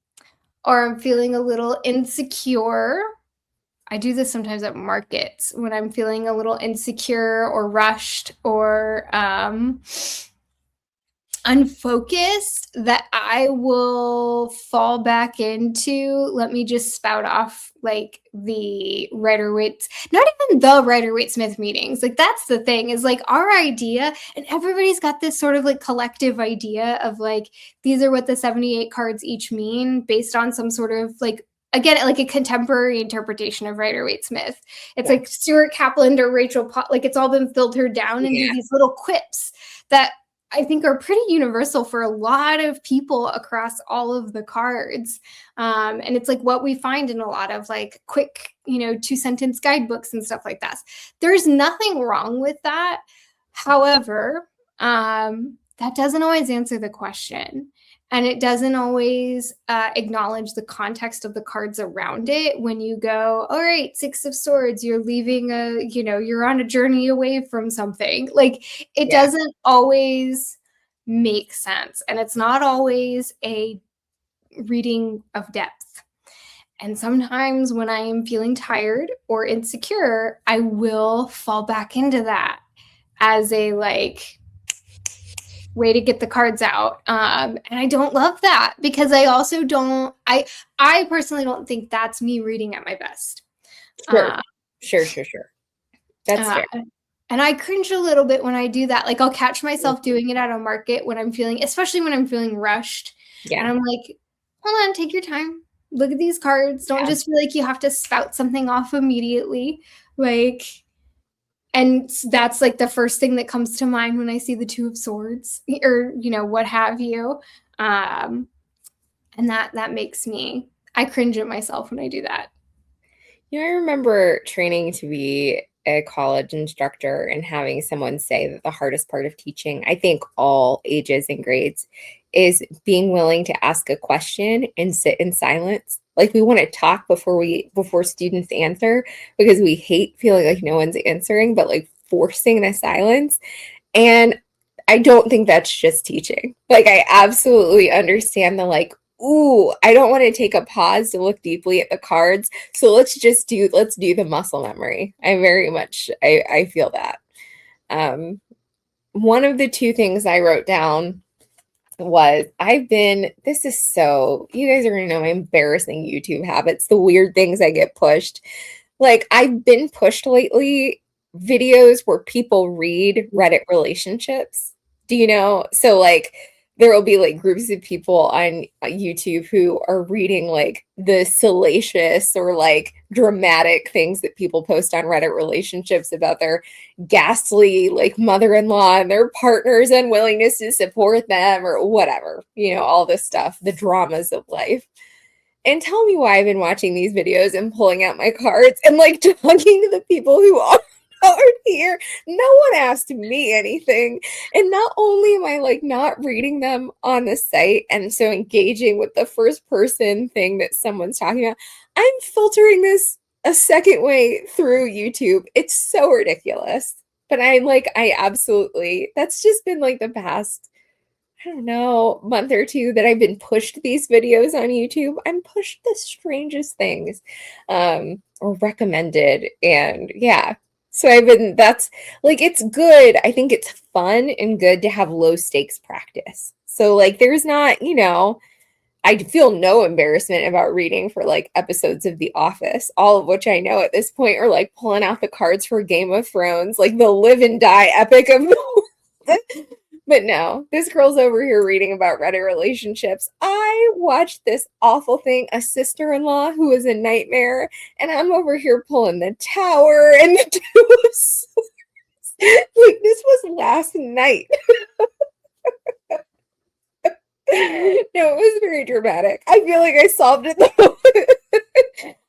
or I'm feeling a little insecure. I do this sometimes at markets when I'm feeling a little insecure or rushed or unfocused, that I will fall back into, let me just spout off like the Rider-Waite, not even the Rider-Waite-Smith meetings. Like that's the thing, is like our idea, and everybody's got this sort of like collective idea of like, these are what the 78 cards each mean based on some sort of like, again, like a contemporary interpretation of Rider-Waite-Smith. It's Yeah. like Stuart Kaplan or Rachel Pot, like it's all been filtered down into these little quips that I think are pretty universal for a lot of people across all of the cards. And it's like what we find in a lot of like quick, 2-sentence guidebooks and stuff like that. There's nothing wrong with that. However, that doesn't always answer the question. And it doesn't always acknowledge the context of the cards around it. When you go, all right, 6 of Swords, you're leaving you're on a journey away from something. Like it doesn't always make sense. And it's not always a reading of depth. And sometimes when I am feeling tired or insecure, I will fall back into that as a like way to get the cards out. And I don't love that, because I also don't, I personally don't think that's me reading at my best. Sure. That's fair. And I cringe a little bit when I do that. Like I'll catch myself doing it at a market when I'm feeling, especially when I'm feeling rushed. Yeah. And I'm like, hold on, take your time. Look at these cards. Don't just feel like you have to spout something off immediately. Like, and that's like the first thing that comes to mind when I see the 2 of Swords or, what have you. And that makes me, I cringe at myself when I do that. I remember training to be a college instructor and having someone say that the hardest part of teaching, I think all ages and grades, is being willing to ask a question and sit in silence. Like we want to talk before students answer, because we hate feeling like no one's answering, but like forcing the silence. And I don't think that's just teaching. Like I absolutely understand the like, ooh, I don't want to take a pause to look deeply at the cards. So let's do the muscle memory. I feel that. One of the 2 things I wrote down was this is so, you guys are going to know my embarrassing YouTube habits, the weird things I get pushed. Like I've been pushed lately videos where people read Reddit relationships. Do you know? So like there will be like groups of people on YouTube who are reading like the salacious or like dramatic things that people post on Reddit relationships about their ghastly like mother-in-law and their partner's unwillingness to support them or whatever, all this stuff, the dramas of life. And tell me why I've been watching these videos and pulling out my cards and like talking to the people who are here. No one asked me anything. And not only am I like not reading them on the site and so engaging with the first person thing that someone's talking about, I'm filtering this a second way through YouTube. It's so ridiculous. But I absolutely, that's just been like the past, I don't know, month or 2 that I've been pushed these videos on YouTube. I'm pushed the strangest things, or recommended. And yeah, so that's like, it's good. I think it's fun and good to have low stakes practice. So like, there's not, I feel no embarrassment about reading for like episodes of The Office, all of which I know at this point are like pulling out the cards for Game of Thrones, like the live and die epic of But no, this girl's over here reading about Reddit relationships. I watched this awful thing, a sister-in-law who was a nightmare, and I'm over here pulling the Tower and the 2 of Swords. Like this was last night. No, it was very dramatic. I feel like I solved it though.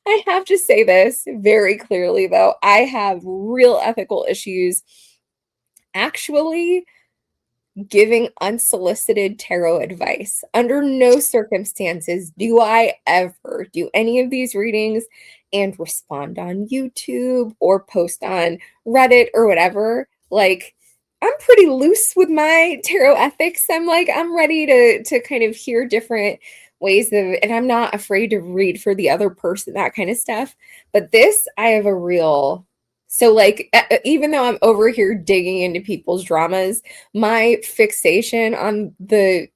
I have to say this very clearly, though. I have real ethical issues actually giving unsolicited tarot advice. Under no circumstances do I ever do any of these readings and respond on YouTube or post on Reddit or whatever. Like, I'm pretty loose with my tarot ethics. I'm ready to kind of hear different ways of, and I'm not afraid to read for the other person, that kind of stuff. But this, I have a real, so like, even though I'm over here digging into people's dramas, my fixation on the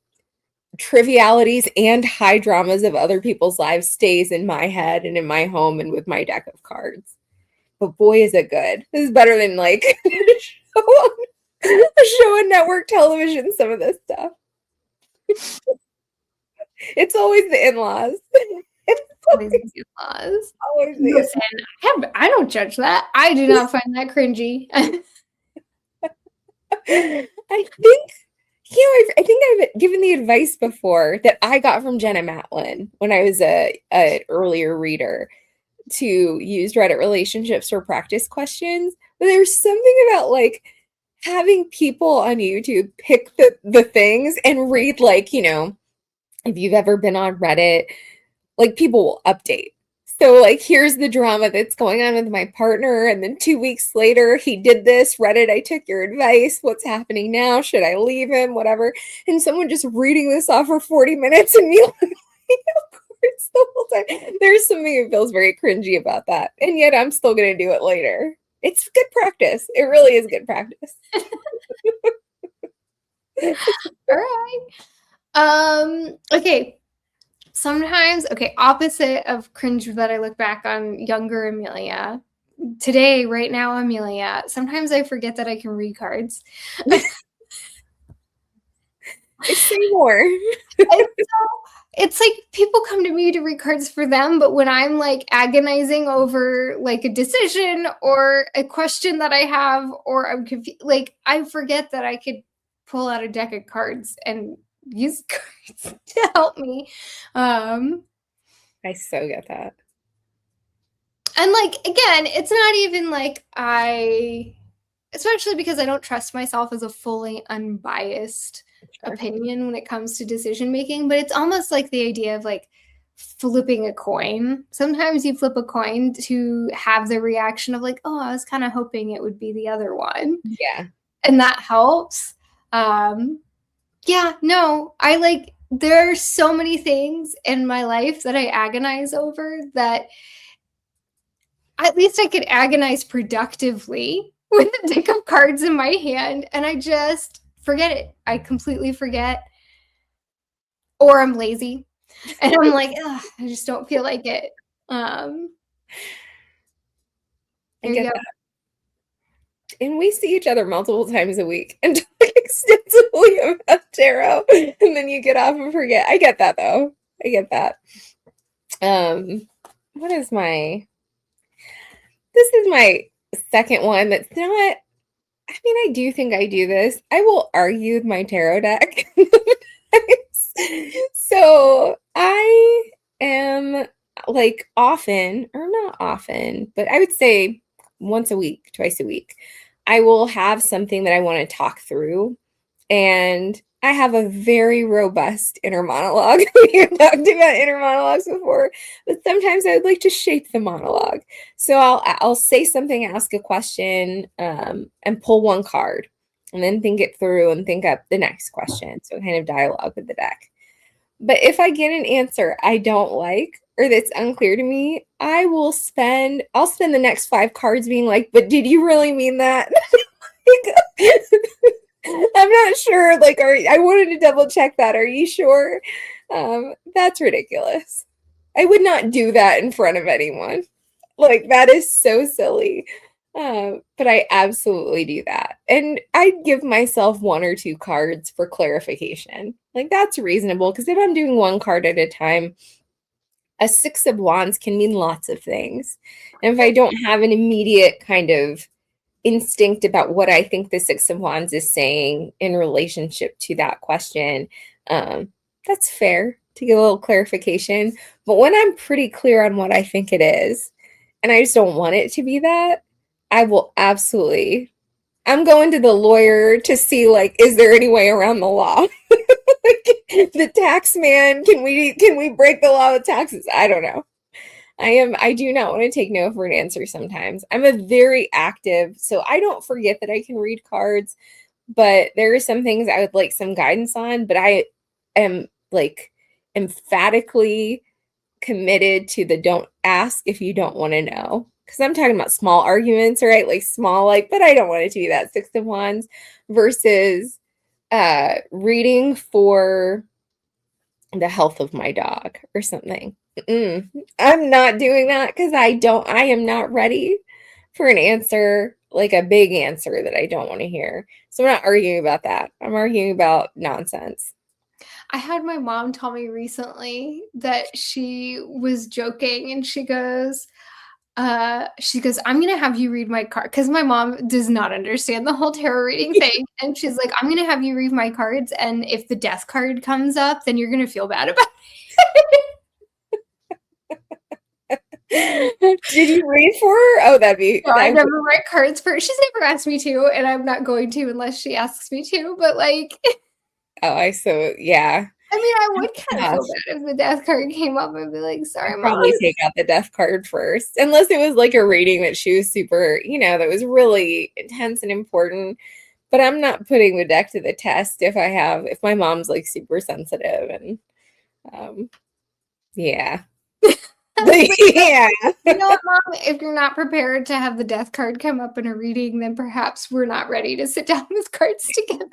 trivialities and high dramas of other people's lives stays in my head and in my home and with my deck of cards. But boy, is it good. This is better than like a show on network television, some of this stuff. It's always the in-laws. Always the in-laws. Always the Listen, I don't judge that. I do not find that cringy. I think, I think I've given the advice before that I got from Jenna Matlin when I was a earlier reader to use Reddit relationships for practice questions. But there's something about like having people on YouTube pick the things and read, like, if you've ever been on Reddit, like people will update. So like, here's the drama that's going on with my partner. And then 2 weeks later, he did this. Reddit, I took your advice. What's happening now? Should I leave him? Whatever. And someone just reading this off for 40 minutes and me like, of course, the whole time. There's something that feels very cringy about that. And yet I'm still going to do it later. It's good practice. It really is good practice. All right. Okay. Sometimes, opposite of cringe that I look back on younger Amelia. Today, right now, Amelia, sometimes I forget that I can read cards. Say more. It's like people come to me to read cards for them, but when I'm like agonizing over like a decision or a question that I have, or I'm confused, like I forget that I could pull out a deck of cards and use cards to help me. I so get that. And like, again, it's not even like especially because I don't trust myself as a fully unbiased opinion when it comes to decision making, but it's almost like the idea of like flipping a coin. Sometimes you flip a coin to have the reaction of like, oh, I was kind of hoping it would be the other one. Yeah. And that helps. Yeah, no, there are so many things in my life that I agonize over that at least I could agonize productively with a deck of cards in my hand, and I just forget it. I completely forget. Or I'm lazy. And I'm like, I just don't feel like it. I get that. And we see each other multiple times a week and talk extensively about tarot. And then you get off and forget. I get that, though. I get that. What is this is my second one that's not, I mean, I do think I do this. I will argue with my tarot deck. So I am like often, or not often, but I would say once a week, twice a week, I will have something that I want to talk through. And I have a very robust inner monologue. We have talked about inner monologues before, but sometimes I would like to shape the monologue. So I'll say something, ask a question, and pull one card, and then think it through and think up the next question. So kind of dialogue with the deck. But if I get an answer I don't like or that's unclear to me, I'll spend the next 5 cards being like, but did you really mean that? I'm not sure. Like, I wanted to double check that. Are you sure? That's ridiculous. I would not do that in front of anyone. Like, that is so silly. But I absolutely do that. And I give myself 1 or 2 cards for clarification. Like, that's reasonable, because if I'm doing 1 card at a time, a 6 of Wands can mean lots of things. And if I don't have an immediate kind of instinct about what I think the 6 of Wands is saying in relationship to that question, that's fair to get a little clarification. But when I'm pretty clear on what I think it is, and I just don't want it to be that, I will absolutely. I'm going to the lawyer to see, like, is there any way around the law? Like, the tax man, can we break the law with taxes? I don't know. I do not want to take no for an answer sometimes. I'm a very active, so I don't forget that I can read cards, but there are some things I would like some guidance on, but I am like emphatically committed to the don't ask if you don't want to know. Because I'm talking about small arguments, right? Like small, like, but I don't want it to be that Six of Wands versus reading for the health of my dog or something. I'm not doing that because I am not ready for an answer, like a big answer that I don't want to hear. So I'm not arguing about that. I'm arguing about nonsense. I had my mom tell me recently that she was joking and I'm gonna have you read my card because my mom does not understand the whole tarot reading thing. And she's like, I'm gonna have you read my cards, and if the death card comes up, then you're gonna feel bad about it. Did you read for her? Oh, that'd be. No, I never read cards for her. She's never asked me to, and I'm not going to unless she asks me to. But like, Yeah. I mean, I would kind of feel bad if the death card came up. I'd be like, sorry, Mom. Probably take out the death card first, unless it was like a reading that she was super, that was really intense and important. But I'm not putting the deck to the test if my mom's like super sensitive and, yeah. Yeah. You know what, Mom? If you're not prepared to have the death card come up in a reading, then perhaps we're not ready to sit down with cards together.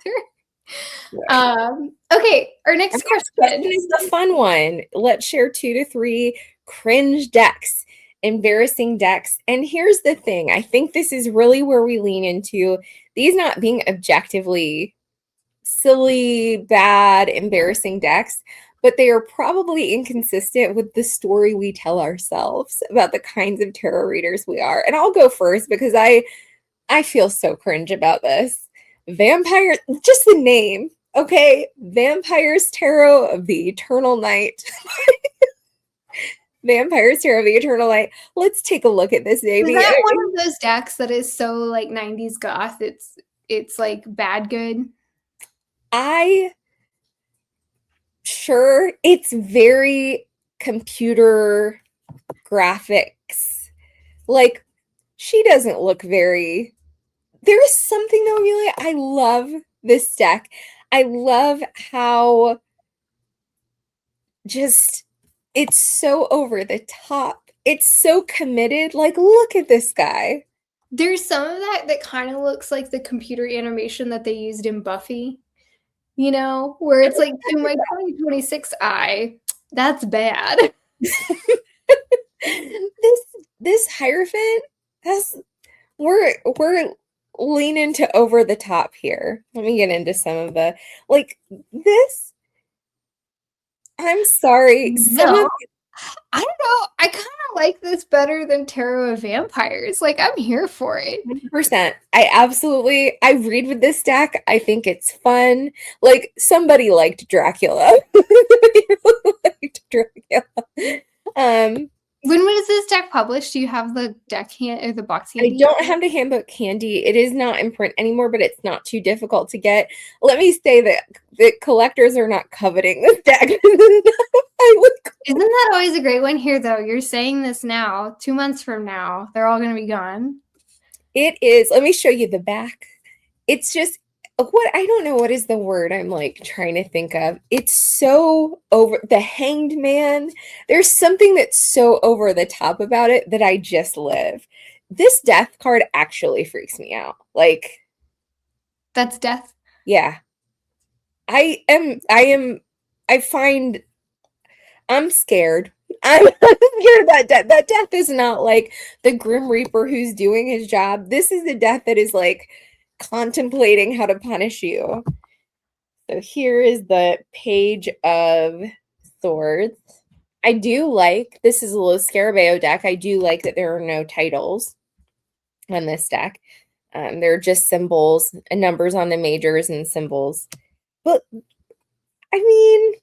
Right. Okay, our next question is the fun one. Let's share 2 to 3 cringe decks, embarrassing decks. And here's the thing. I think this is really where we lean into these not being objectively silly, bad, embarrassing decks, but they are probably inconsistent with the story we tell ourselves about the kinds of tarot readers we are. And I'll go first because I feel so cringe about this. Vampire, just the name, okay? Vampires Tarot of the Eternal Night. Vampires Tarot of the Eternal Night. Let's take a look at this, baby. Is that one of those decks that is so like 90s goth? It's like bad good. Sure, it's very computer graphics. Like, she doesn't look very. There is something though, Amelia. I love this deck. I love how just it's so over the top. It's so committed. Like, look at this guy. There's some of that kind of looks like the computer animation that they used in Buffy. Where it's like, in my 2026 eye, that's bad. This Hierophant, we're leaning to over the top here. Let me get into some of the, like, this. I'm sorry. No, I don't know. I kind of like this better than Tarot of Vampires. Like, I'm here for it. 100%. I read with this deck. I think it's fun. Like, somebody liked Dracula. When was this deck published? Do you have the deck or the box handy? I don't have the handbook handy. It is not in print anymore, but it's not too difficult to get. Let me say that the collectors are not coveting this deck. Isn't that always a great one here, though? You're saying this now. 2 months from now, they're all going to be gone. It is. Let me show you the back. It's just I don't know what is the word I'm like trying to think of. It's so over the Hanged Man. There's something that's so over the top about it that I just live. This death card actually freaks me out. Like, that's death. Yeah. I'm scared. I'm scared that death. That death is not like the Grim Reaper who's doing his job. This is the death that is like contemplating how to punish you. So here is the Page of Swords. I do like, this is a little Scarabeo deck. I do like that there are no titles on this deck. They're just symbols and numbers on the majors and symbols. But I mean,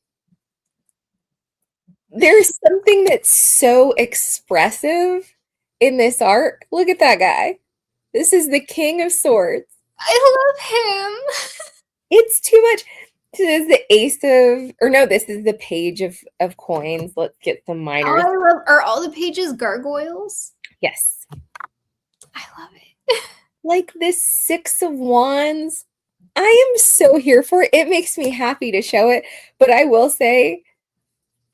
There's something that's so expressive in this art. Look at that guy. This is the King of Swords. I love him. It's too much. This is the ace of, or no, this is the page of coins. Let's get some Oh, minors. I love, are all the pages gargoyles? Yes. I love it. Like this Six of Wands. I am so here for it. It makes me happy to show it. But I will say,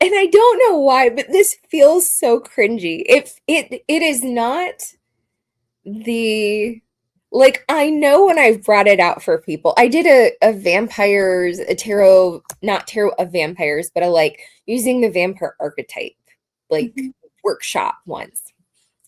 and I don't know why, but this feels so cringy. It is not the like I know when I've brought it out for people. I did a vampires, a tarot, not tarot of vampires, but a like using the vampire archetype like workshop once.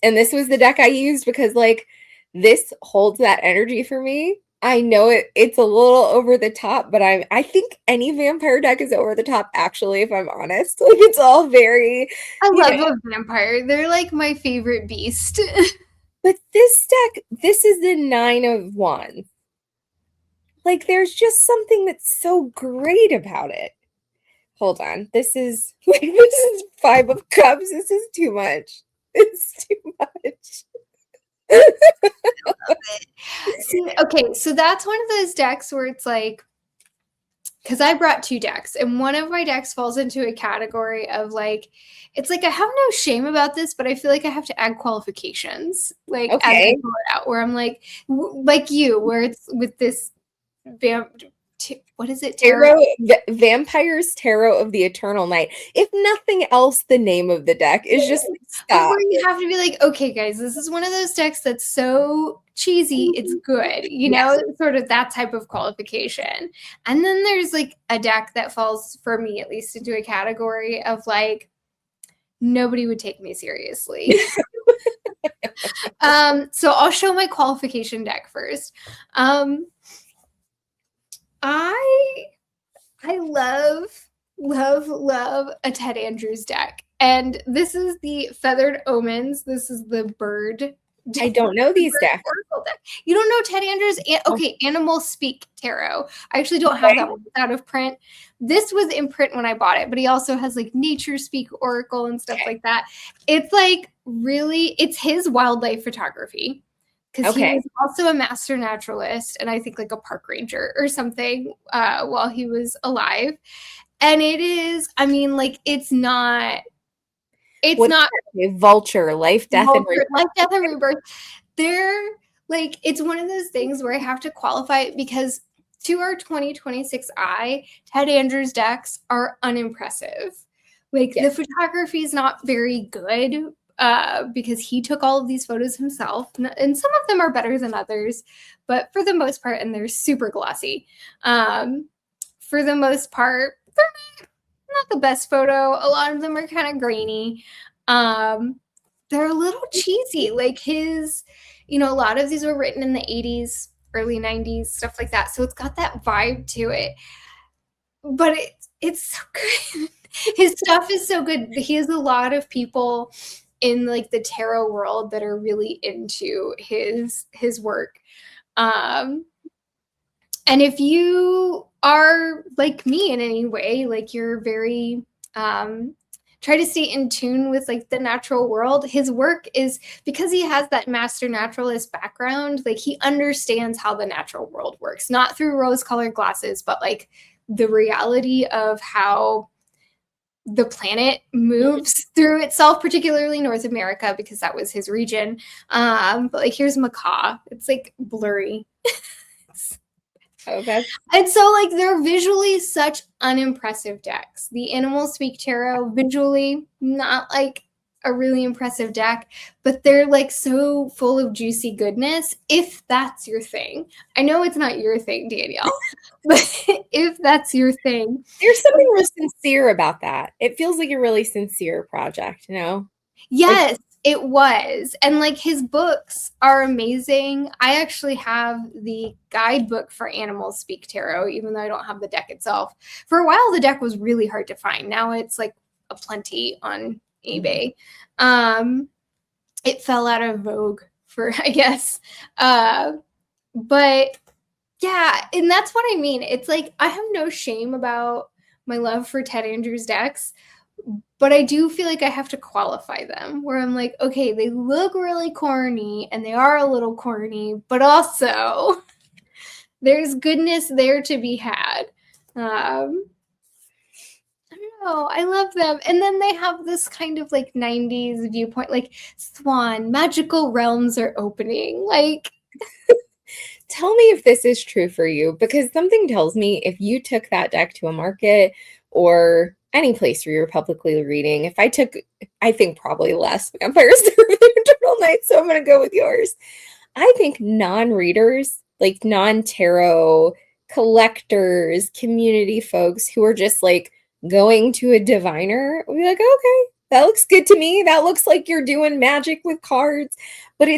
And this was the deck I used because like this holds that energy for me. I know it's a little over the top, but I think any vampire deck is over the top actually, if I'm honest. Like it's all very I you love know. a vampire. They're like my favorite beast. But this deck, this is the Nine of Wands. Like there's just something that's so great about it. Hold on. This is like this is Five of Cups. This is too much. It's too much. See, okay, so that's one of those decks where it's like, because I brought two decks, and one of my decks falls into a category of like, it's like I have no shame about this, but I feel like I have to add qualifications, like as I Okay. pull it out, where I'm like you, where it's with this what is it? Tarot, Vampires Tarot of the Eternal Night. If nothing else, the name of the deck is just like, But stop. where you have to be like, okay, guys, this is one of those decks that's so cheesy, it's good, Yeah. sort of that type of qualification. And then there's like a deck that falls, for me at least, into a category of like, nobody would take me seriously. So I'll show my qualification deck first. I love a Ted Andrews deck. And this is the Feathered Omens. This is the bird. I don't know these decks. Deck. You don't know Ted Andrews? Okay, Animal Speak Tarot. I actually don't have that one out of print. This was in print when I bought it, but he also has like Nature Speak Oracle and stuff like that. It's like really, it's his wildlife photography. Because he was also a master naturalist and I think like a park ranger or something while he was alive. And it is, I mean, like it's not Vulture, Life, Death, and Rebirth. Life, Death, and Rebirth. They're like, it's one of those things where I have to qualify it because to our 2026 eye, Ted Andrews decks are unimpressive. Like the photography is not very good. Because he took all of these photos himself, and some of them are better than others, but for the most part, and they're super glossy. For the most part, they're not the best photo. A lot of them are kind of grainy. They're a little cheesy. Like his, a lot of these were written in the 80s, early 90s, stuff like that. So it's got that vibe to it. But it's so good. His stuff is so good. He has a lot of people in like the tarot world that are really into his work. And if you are like me in any way, like you're very try to stay in tune with like the natural world, his work is, because he has that master naturalist background, like he understands how the natural world works, not through rose-colored glasses, but like the reality of how the planet moves through itself, particularly North America, because that was his region. But like here's Macaw. It's like blurry. And so like they're visually such unimpressive decks. The Animal Speak Tarot, visually not like a really impressive deck, but they're like so full of juicy goodness, if that's your thing. I know it's not your thing, Danielle, but if that's your thing. There's something real sincere about that. It feels like a really sincere project, Yes, it was. And like his books are amazing. I actually have the guidebook for Animal Speak Tarot, even though I don't have the deck itself. For a while, the deck was really hard to find. Now it's like a plenty on eBay. It fell out of vogue for, I guess. But yeah, and that's what I mean. It's like I have no shame about my love for Ted Andrews decks, but I do feel like I have to qualify them, where I'm like, okay, they look really corny and they are a little corny, but also there's goodness there to be had. I don't know. I love them. And then they have this kind of like 90s viewpoint, like Swan, magical realms are opening. Like, tell me if this is true for you, because something tells me if you took that deck to a market or any place where you're publicly reading, if I took, I think probably less Vampires the Eternal Night, so I'm going to go with yours. I think non-readers, like non-tarot collectors, community folks who are just like going to a diviner will be like, okay, that looks good to me. That looks like you're doing magic with cards. But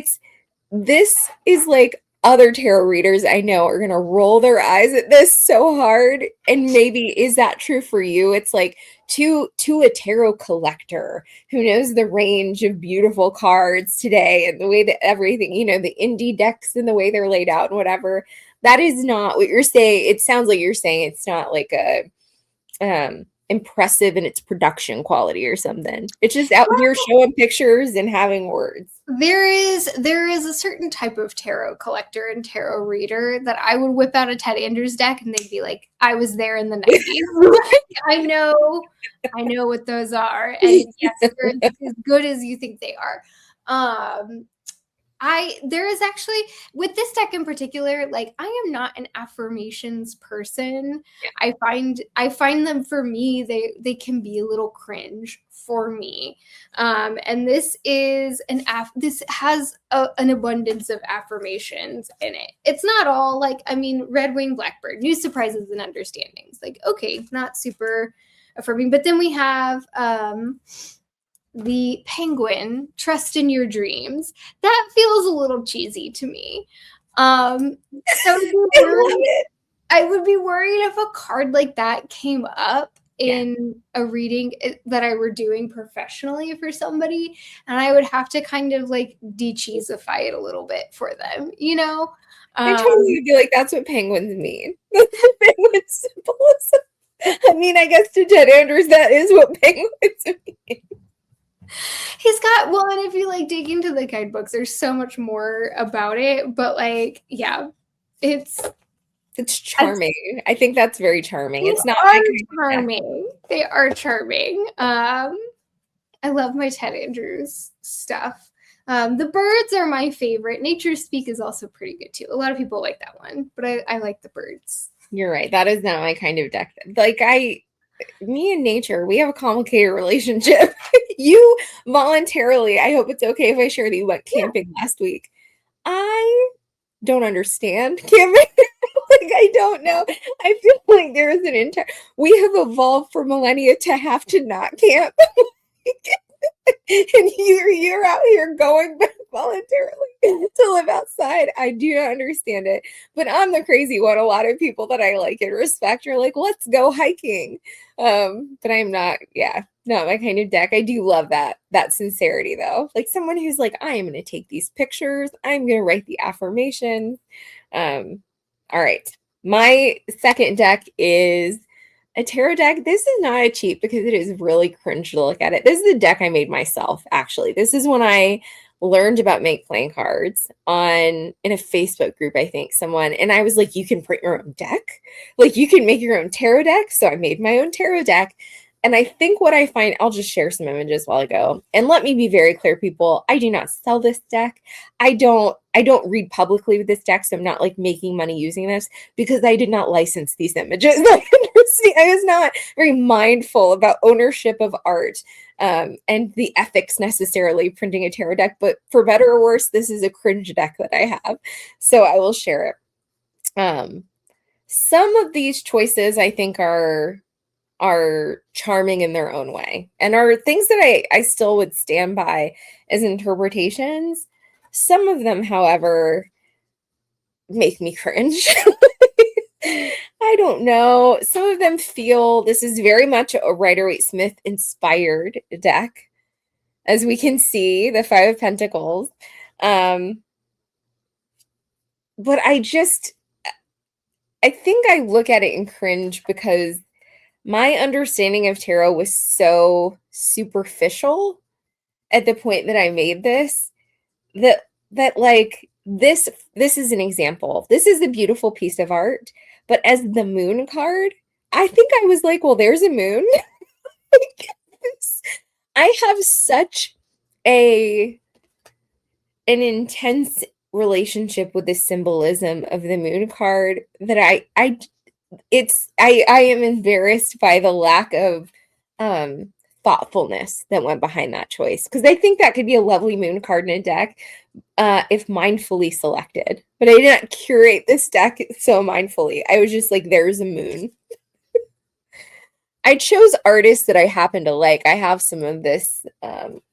this is like other tarot readers I know are going to roll their eyes at this so hard. And maybe is that true for you? It's like to a tarot collector who knows the range of beautiful cards today and the way that everything, the indie decks and the way they're laid out and whatever. That is not what you're saying. It sounds like you're saying it's not like a impressive in its production quality or something. It's just out here showing pictures and having words. There is a certain type of tarot collector and tarot reader that I would whip out a Ted Andrews deck and they'd be like, I was there in the 90s. I know what those are. And yes, they're as good as you think they are. There is actually, with this deck in particular, like I am not an affirmations person. Yeah. I find them, for me, they can be a little cringe for me. And this is this has an abundance of affirmations in it. It's not all like, Red Wing Blackbird, new surprises and understandings. Like, okay, not super affirming. But then we have the Penguin, trust in your dreams. That feels a little cheesy to me. I would be worried if a card like that came up in a reading that I were doing professionally for somebody, and I would have to kind of like de-cheesify it a little bit for them, I totally would be like, that's what penguins mean. Penguin symbolism. I guess to Ted Andrews, that is what penguins mean. He's got, well, and if you like dig into the guidebooks, there's so much more about it, but like, yeah, it's charming. I think that's very charming. It's not charming. They are charming. I love my Ted Andrews stuff. The birds are my favorite. Nature Speak is also pretty good too. A lot of people like that one, but I like the birds. You're right. That is not my kind of deck. Like me and nature, we have a complicated relationship. You voluntarily, I hope it's okay if I share that you went camping last week. I don't understand camping. Like, I don't know. I feel like there is an entire, we have evolved for millennia to have to not camp. And you're out here going back voluntarily to live outside. I do not understand it. But I'm the crazy one. A lot of people that I like and respect are like, let's go hiking. But I'm not, not my kind of deck. I do love that sincerity though. Like someone who's like, I am going to take these pictures. I'm going to write the affirmations. All right. My second deck is a tarot deck. This is not a cheat because it is really cringe to look at it. This is a deck I made myself, actually. This is when I learned about make playing cards in a Facebook group, I think, someone, and I was like, you can print your own deck? Like, you can make your own tarot deck? So I made my own tarot deck. And I think what I find, I'll just share some images while I go. And let me be very clear, people, I do not sell this deck. I don't read publicly with this deck, so I'm not like making money using this because I did not license these images. I was not very mindful about ownership of art and the ethics necessarily printing a tarot deck. But for better or worse, this is a cringe deck that I have. So I will share it. Some of these choices I think are charming in their own way and are things that I still would stand by as interpretations. Some of them, however, make me cringe. I don't know. Some of them feel this is very much a Rider-Waite-Smith inspired deck. As we can see, the Five of Pentacles. But I think I look at it and cringe because my understanding of tarot was so superficial at the point that I made this that like this is an example. This is a beautiful piece of art, but as the moon card, I think I was like, well, there's a moon. I have such a an intense relationship with the symbolism of the moon card that I am embarrassed by the lack of um thoughtfulness that went behind that choice, because I think that could be a lovely moon card in a deck if mindfully selected. But I did not curate this deck so mindfully. I was just like, there's a moon. I chose artists that I happen to like. I have some of this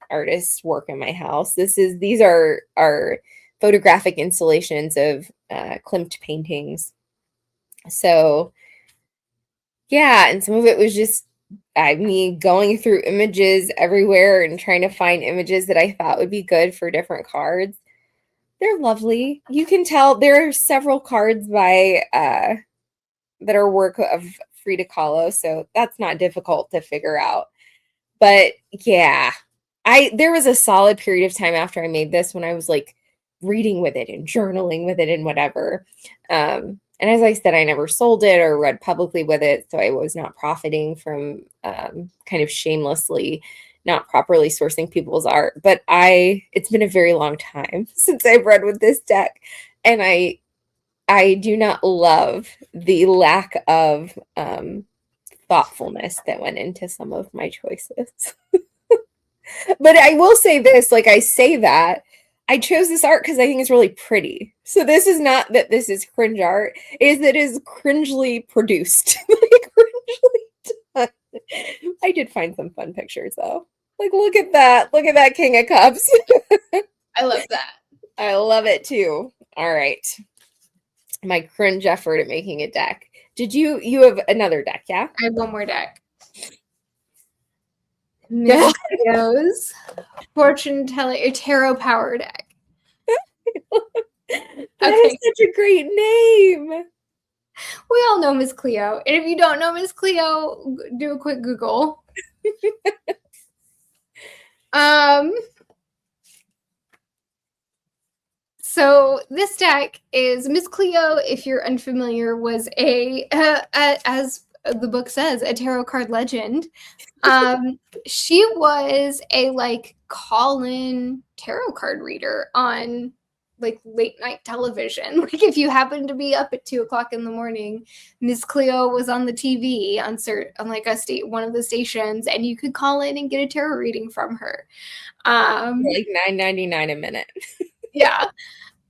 artist's work in my house. These are photographic installations of Klimt paintings. So yeah, and some of it was just me going through images everywhere and trying to find images that I thought would be good for different cards. They're lovely. You can tell there are several cards by that are work of Frida Kahlo, so that's not difficult to figure out. But yeah, there was a solid period of time after I made this when I was like reading with it and journaling with it and whatever. And as I said, I never sold it or read publicly with it, so I was not profiting from kind of shamelessly not properly sourcing people's art. But it's been a very long time since I've read with this deck, and I do not love the lack of thoughtfulness that went into some of my choices. But I will say this, like I say that, I chose this art because I think it's really pretty. So this is not that this is cringe art, it is cringely produced. Like cringely done. I did find some fun pictures though. Like look at that. Look at that King of Cups. I love that. I love it too. All right. My cringe effort at making a deck. You have another deck, yeah? I have one more deck. Miss Cleo's fortune telling tarot power deck. That is such a great name. We all know Miss Cleo. And if you don't know Miss Cleo, do a quick Google. So this deck is Miss Cleo, if you're unfamiliar, was as the book says, a tarot card legend. She was a like call-in tarot card reader on like late night television. Like if you happened to be up at 2:00 in the morning, Miss Cleo was on the TV on like one of the stations, and you could call in and get a tarot reading from her. Like $9.99 a minute. Yeah.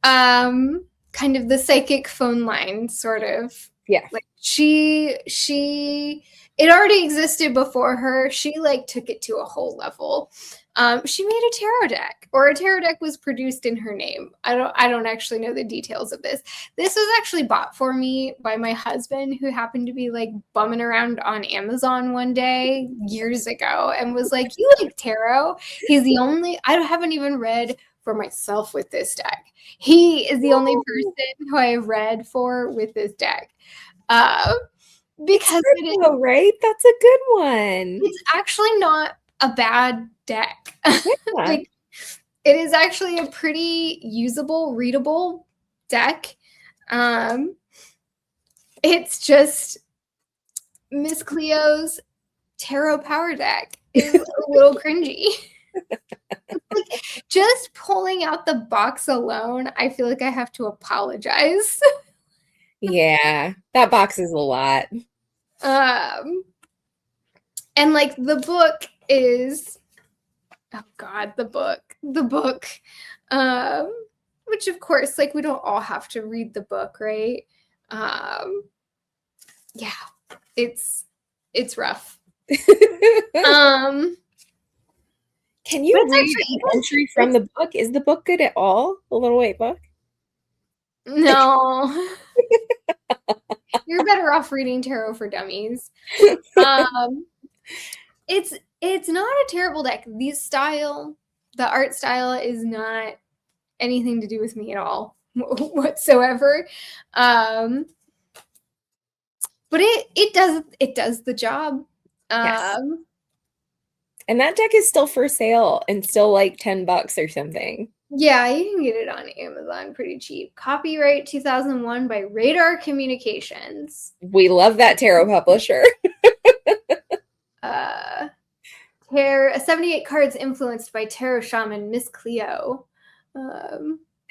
Kind of the psychic phone line, sort of. Yeah. Like it already existed before her. She like took it to a whole level. She made a tarot deck, or a tarot deck was produced in her name. I don't actually know the details of this. This was actually bought for me by my husband, who happened to be like bumming around on Amazon one day years ago and was like, "You like tarot?" I haven't even read for myself with this deck. He is the only person who I have read for with this deck. Because right? That's a good one. It's actually not a bad deck. Yeah. Like it is actually a pretty usable, readable deck. It's just Miss Cleo's tarot power deck is a little cringy. Like, just pulling out the box alone, I feel like I have to apologize. Yeah, that box is a lot. And like the book is, oh God, the book, which of course, like we don't all have to read the book, right? Yeah, it's rough. Can you read an entry from the book? Is the book good at all? The Little White Book? No. You're better off reading Tarot for Dummies. It's not a terrible deck. The art style is not anything to do with me at all whatsoever. but it does the job. Yes. Um, And that deck is still for sale and still like $10 or something. yeah, you can get it on Amazon pretty cheap. Copyright 2001 by Radar Communications. We love that tarot publisher. Uh, Tarot 78 cards influenced by tarot shaman Miss Cleo.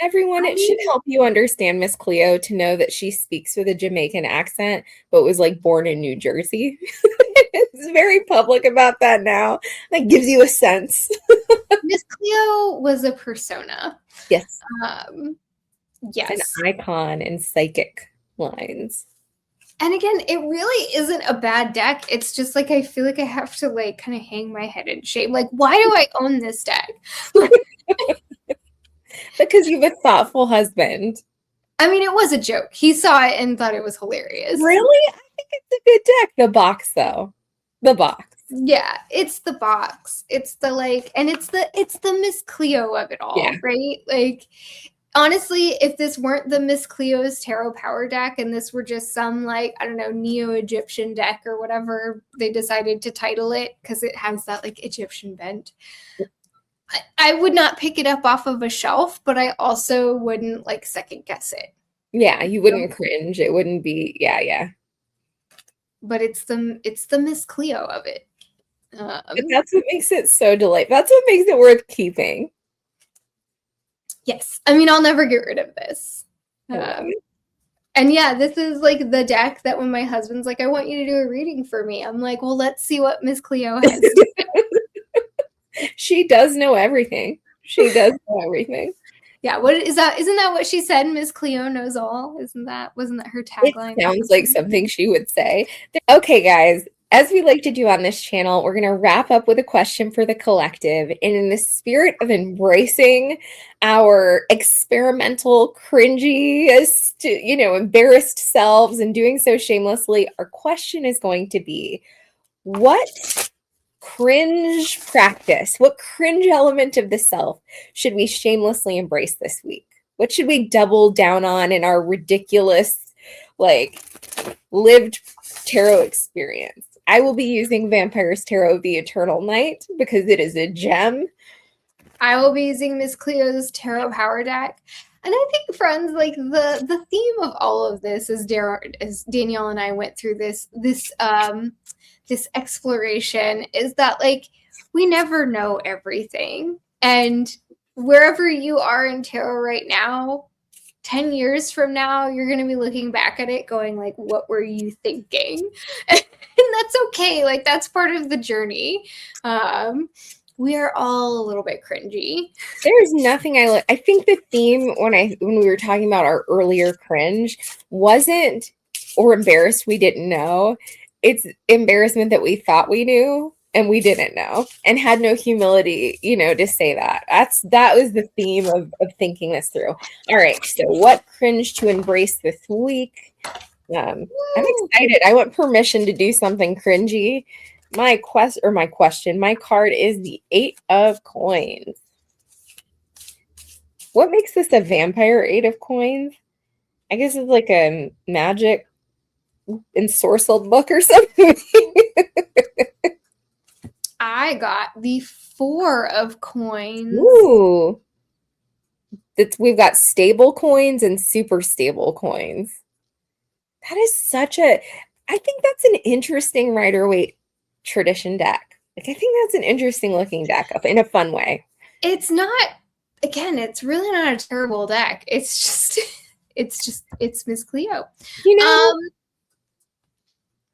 Everyone, it should help you understand Miss Cleo to know that she speaks with a Jamaican accent, but was like born in New Jersey. It's very public about that now. That gives you a sense. Miss Cleo was a persona. Yes. Um, An yes. icon in psychic lines. And again, it really isn't a bad deck. It's just like I feel like I have to like kind of hang my head in shame. Like, why do I own this deck? Because you have a thoughtful husband. I mean, it was a joke. He saw it and thought it was hilarious. Really? I think it's a good deck. The box, though. The box. Yeah, it's the box. It's the like, and it's the Miss Cleo of it all, Yeah. right? Like, honestly, if this weren't the Miss Cleo's Tarot Power deck and this were just some like, I don't know, Neo-Egyptian deck or whatever they decided to title it, because it has that like Egyptian bent, I would not pick it up off of a shelf, but I also wouldn't like second guess it. Yeah, you wouldn't cringe. It wouldn't be, yeah. But it's the Miss Cleo of it. But that's what makes it so delightful. That's what makes it worth keeping. Yes. I mean, I'll never get rid of this. And yeah, this is like the deck that when my husband's like, I want you to do a reading for me, I'm like, well, let's see what Miss Cleo has to say. She does know everything. She does know everything. Yeah, what is that? Isn't that what she said? Miss Cleo knows all. Wasn't that her tagline? It sounds like something she would say. Okay, guys, as we like to do on this channel, we're going to wrap up with a question for the collective. And in the spirit of embracing our experimental, cringy, embarrassed selves and doing so shamelessly, our question is going to be, what cringe practice, what cringe element of the self should we shamelessly embrace this week? What should we double down on in our ridiculous, like, lived tarot experience? I will be using Vampire's Tarot The Eternal Night because it is a gem. I will be using Miss Cleo's Tarot Power deck. And I think, friends, like the theme of all of this is as Danielle and I went through this exploration is that like we never know everything. And wherever you are in tarot right now, 10 years from now, you're going to be looking back at it going like, what were you thinking? And that's okay. Like that's part of the journey. We are all a little bit cringy. There's nothing I think the theme when we were talking about our earlier cringe wasn't or embarrassed we didn't know. It's embarrassment that we thought we knew and we didn't know and had no humility, to say that. That was the theme of thinking this through. All right, so what cringe to embrace this week? I'm excited. I want permission to do something cringy. My card is the 8 of Coins. What makes this a vampire 8 of Coins? I guess it's like a magic ensorcelled book or something. I got the 4 of Coins. Ooh. We've got stable coins and super stable coins. That is I think that's an interesting Rider-Waite tradition deck. Like, I think that's an interesting looking deck in a fun way. It's really not a terrible deck. It's Miss Cleo.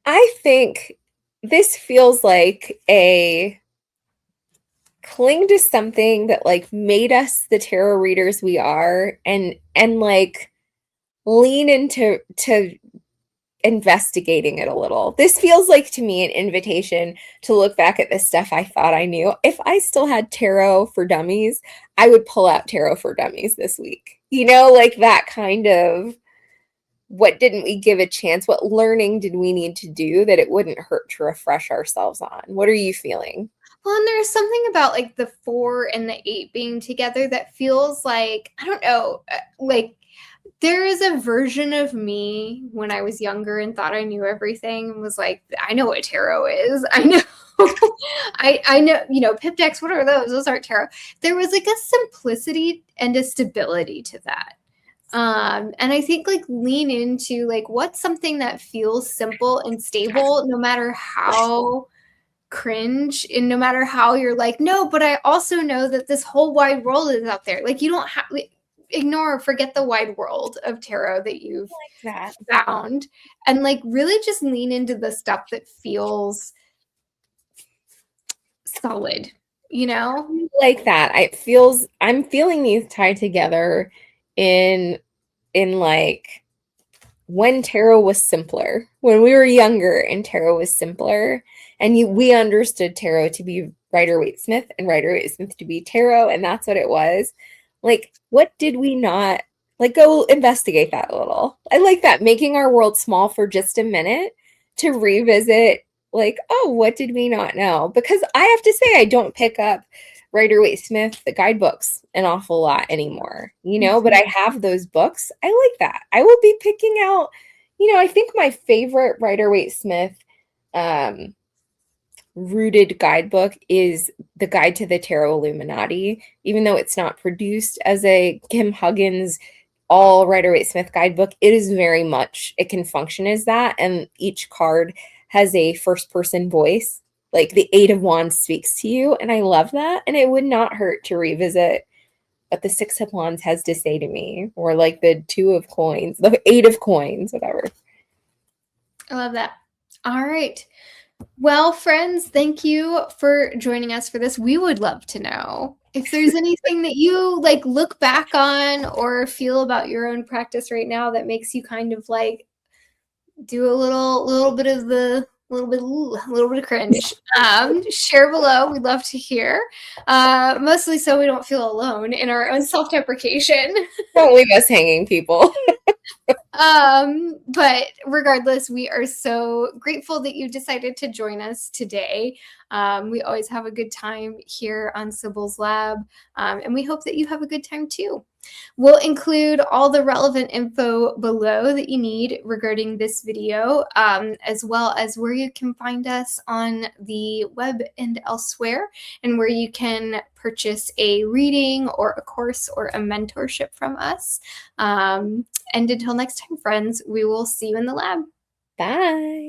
I think this feels like a cling to something that like made us the tarot readers we are and like lean into investigating it a little. This feels like to me an invitation to look back at the stuff I thought I knew. If I still had Tarot for Dummies, I would pull out Tarot for Dummies this week. Like that kind of, what didn't we give a chance? What learning did we need to do that it wouldn't hurt to refresh ourselves on? What are you feeling? Well, and there's something about like the 4 and the 8 being together that feels like, I don't know, like There is a version of me when I was younger and thought I knew everything and was like, I know what tarot is. I know. I know, pip decks, what are those? Those aren't tarot. There was like a simplicity and a stability to that. And I think like lean into like what's something that feels simple and stable no matter how cringe and no matter how you're like, no, but I also know that this whole wide world is out there. Like you don't have ignore or forget the wide world of tarot that you've That. found and like really just lean into the stuff that feels solid, Like that. I'm feeling these tied together in like when tarot was simpler, when we were younger and tarot was simpler, and we understood tarot to be Rider Waite Smith and Rider Waite Smith to be tarot, and that's what it was. Like, what did we not like? Go investigate that a little. I like that, making our world small for just a minute to revisit. Like, oh, what did we not know? Because I have to say, I don't pick up Rider Waite Smith, the guidebooks, an awful lot anymore, but I have those books. I like that. I will be picking out, I think my favorite Rider Waite Smith rooted guidebook is The Guide to the Tarot Illuminati, even though it's not produced as a Kim Huggins all Rider Waite Smith guidebook. It is very much, it can function as that. And each card has a first person voice. Like the Eight of Wands speaks to you. And I love that. And it would not hurt to revisit what the Six of Wands has to say to me, or like the Two of Coins, the Eight of Coins, whatever. I love that. All right. Well, friends, thank you for joining us for this. We would love to know if there's anything that you like look back on or feel about your own practice right now that makes you kind of like do a little bit of the little bit of cringe. Share below. We'd love to hear. Mostly so we don't feel alone in our own self-deprecation. Don't leave us hanging, people. But regardless, we are so grateful that you decided to join us today. We always have a good time here on Sibyl's Lab, and we hope that you have a good time too. We'll include all the relevant info below that you need regarding this video, as well as where you can find us on the web and elsewhere, and where you can purchase a reading or a course or a mentorship from us. And until next time, friends, we will see you in the lab. Bye.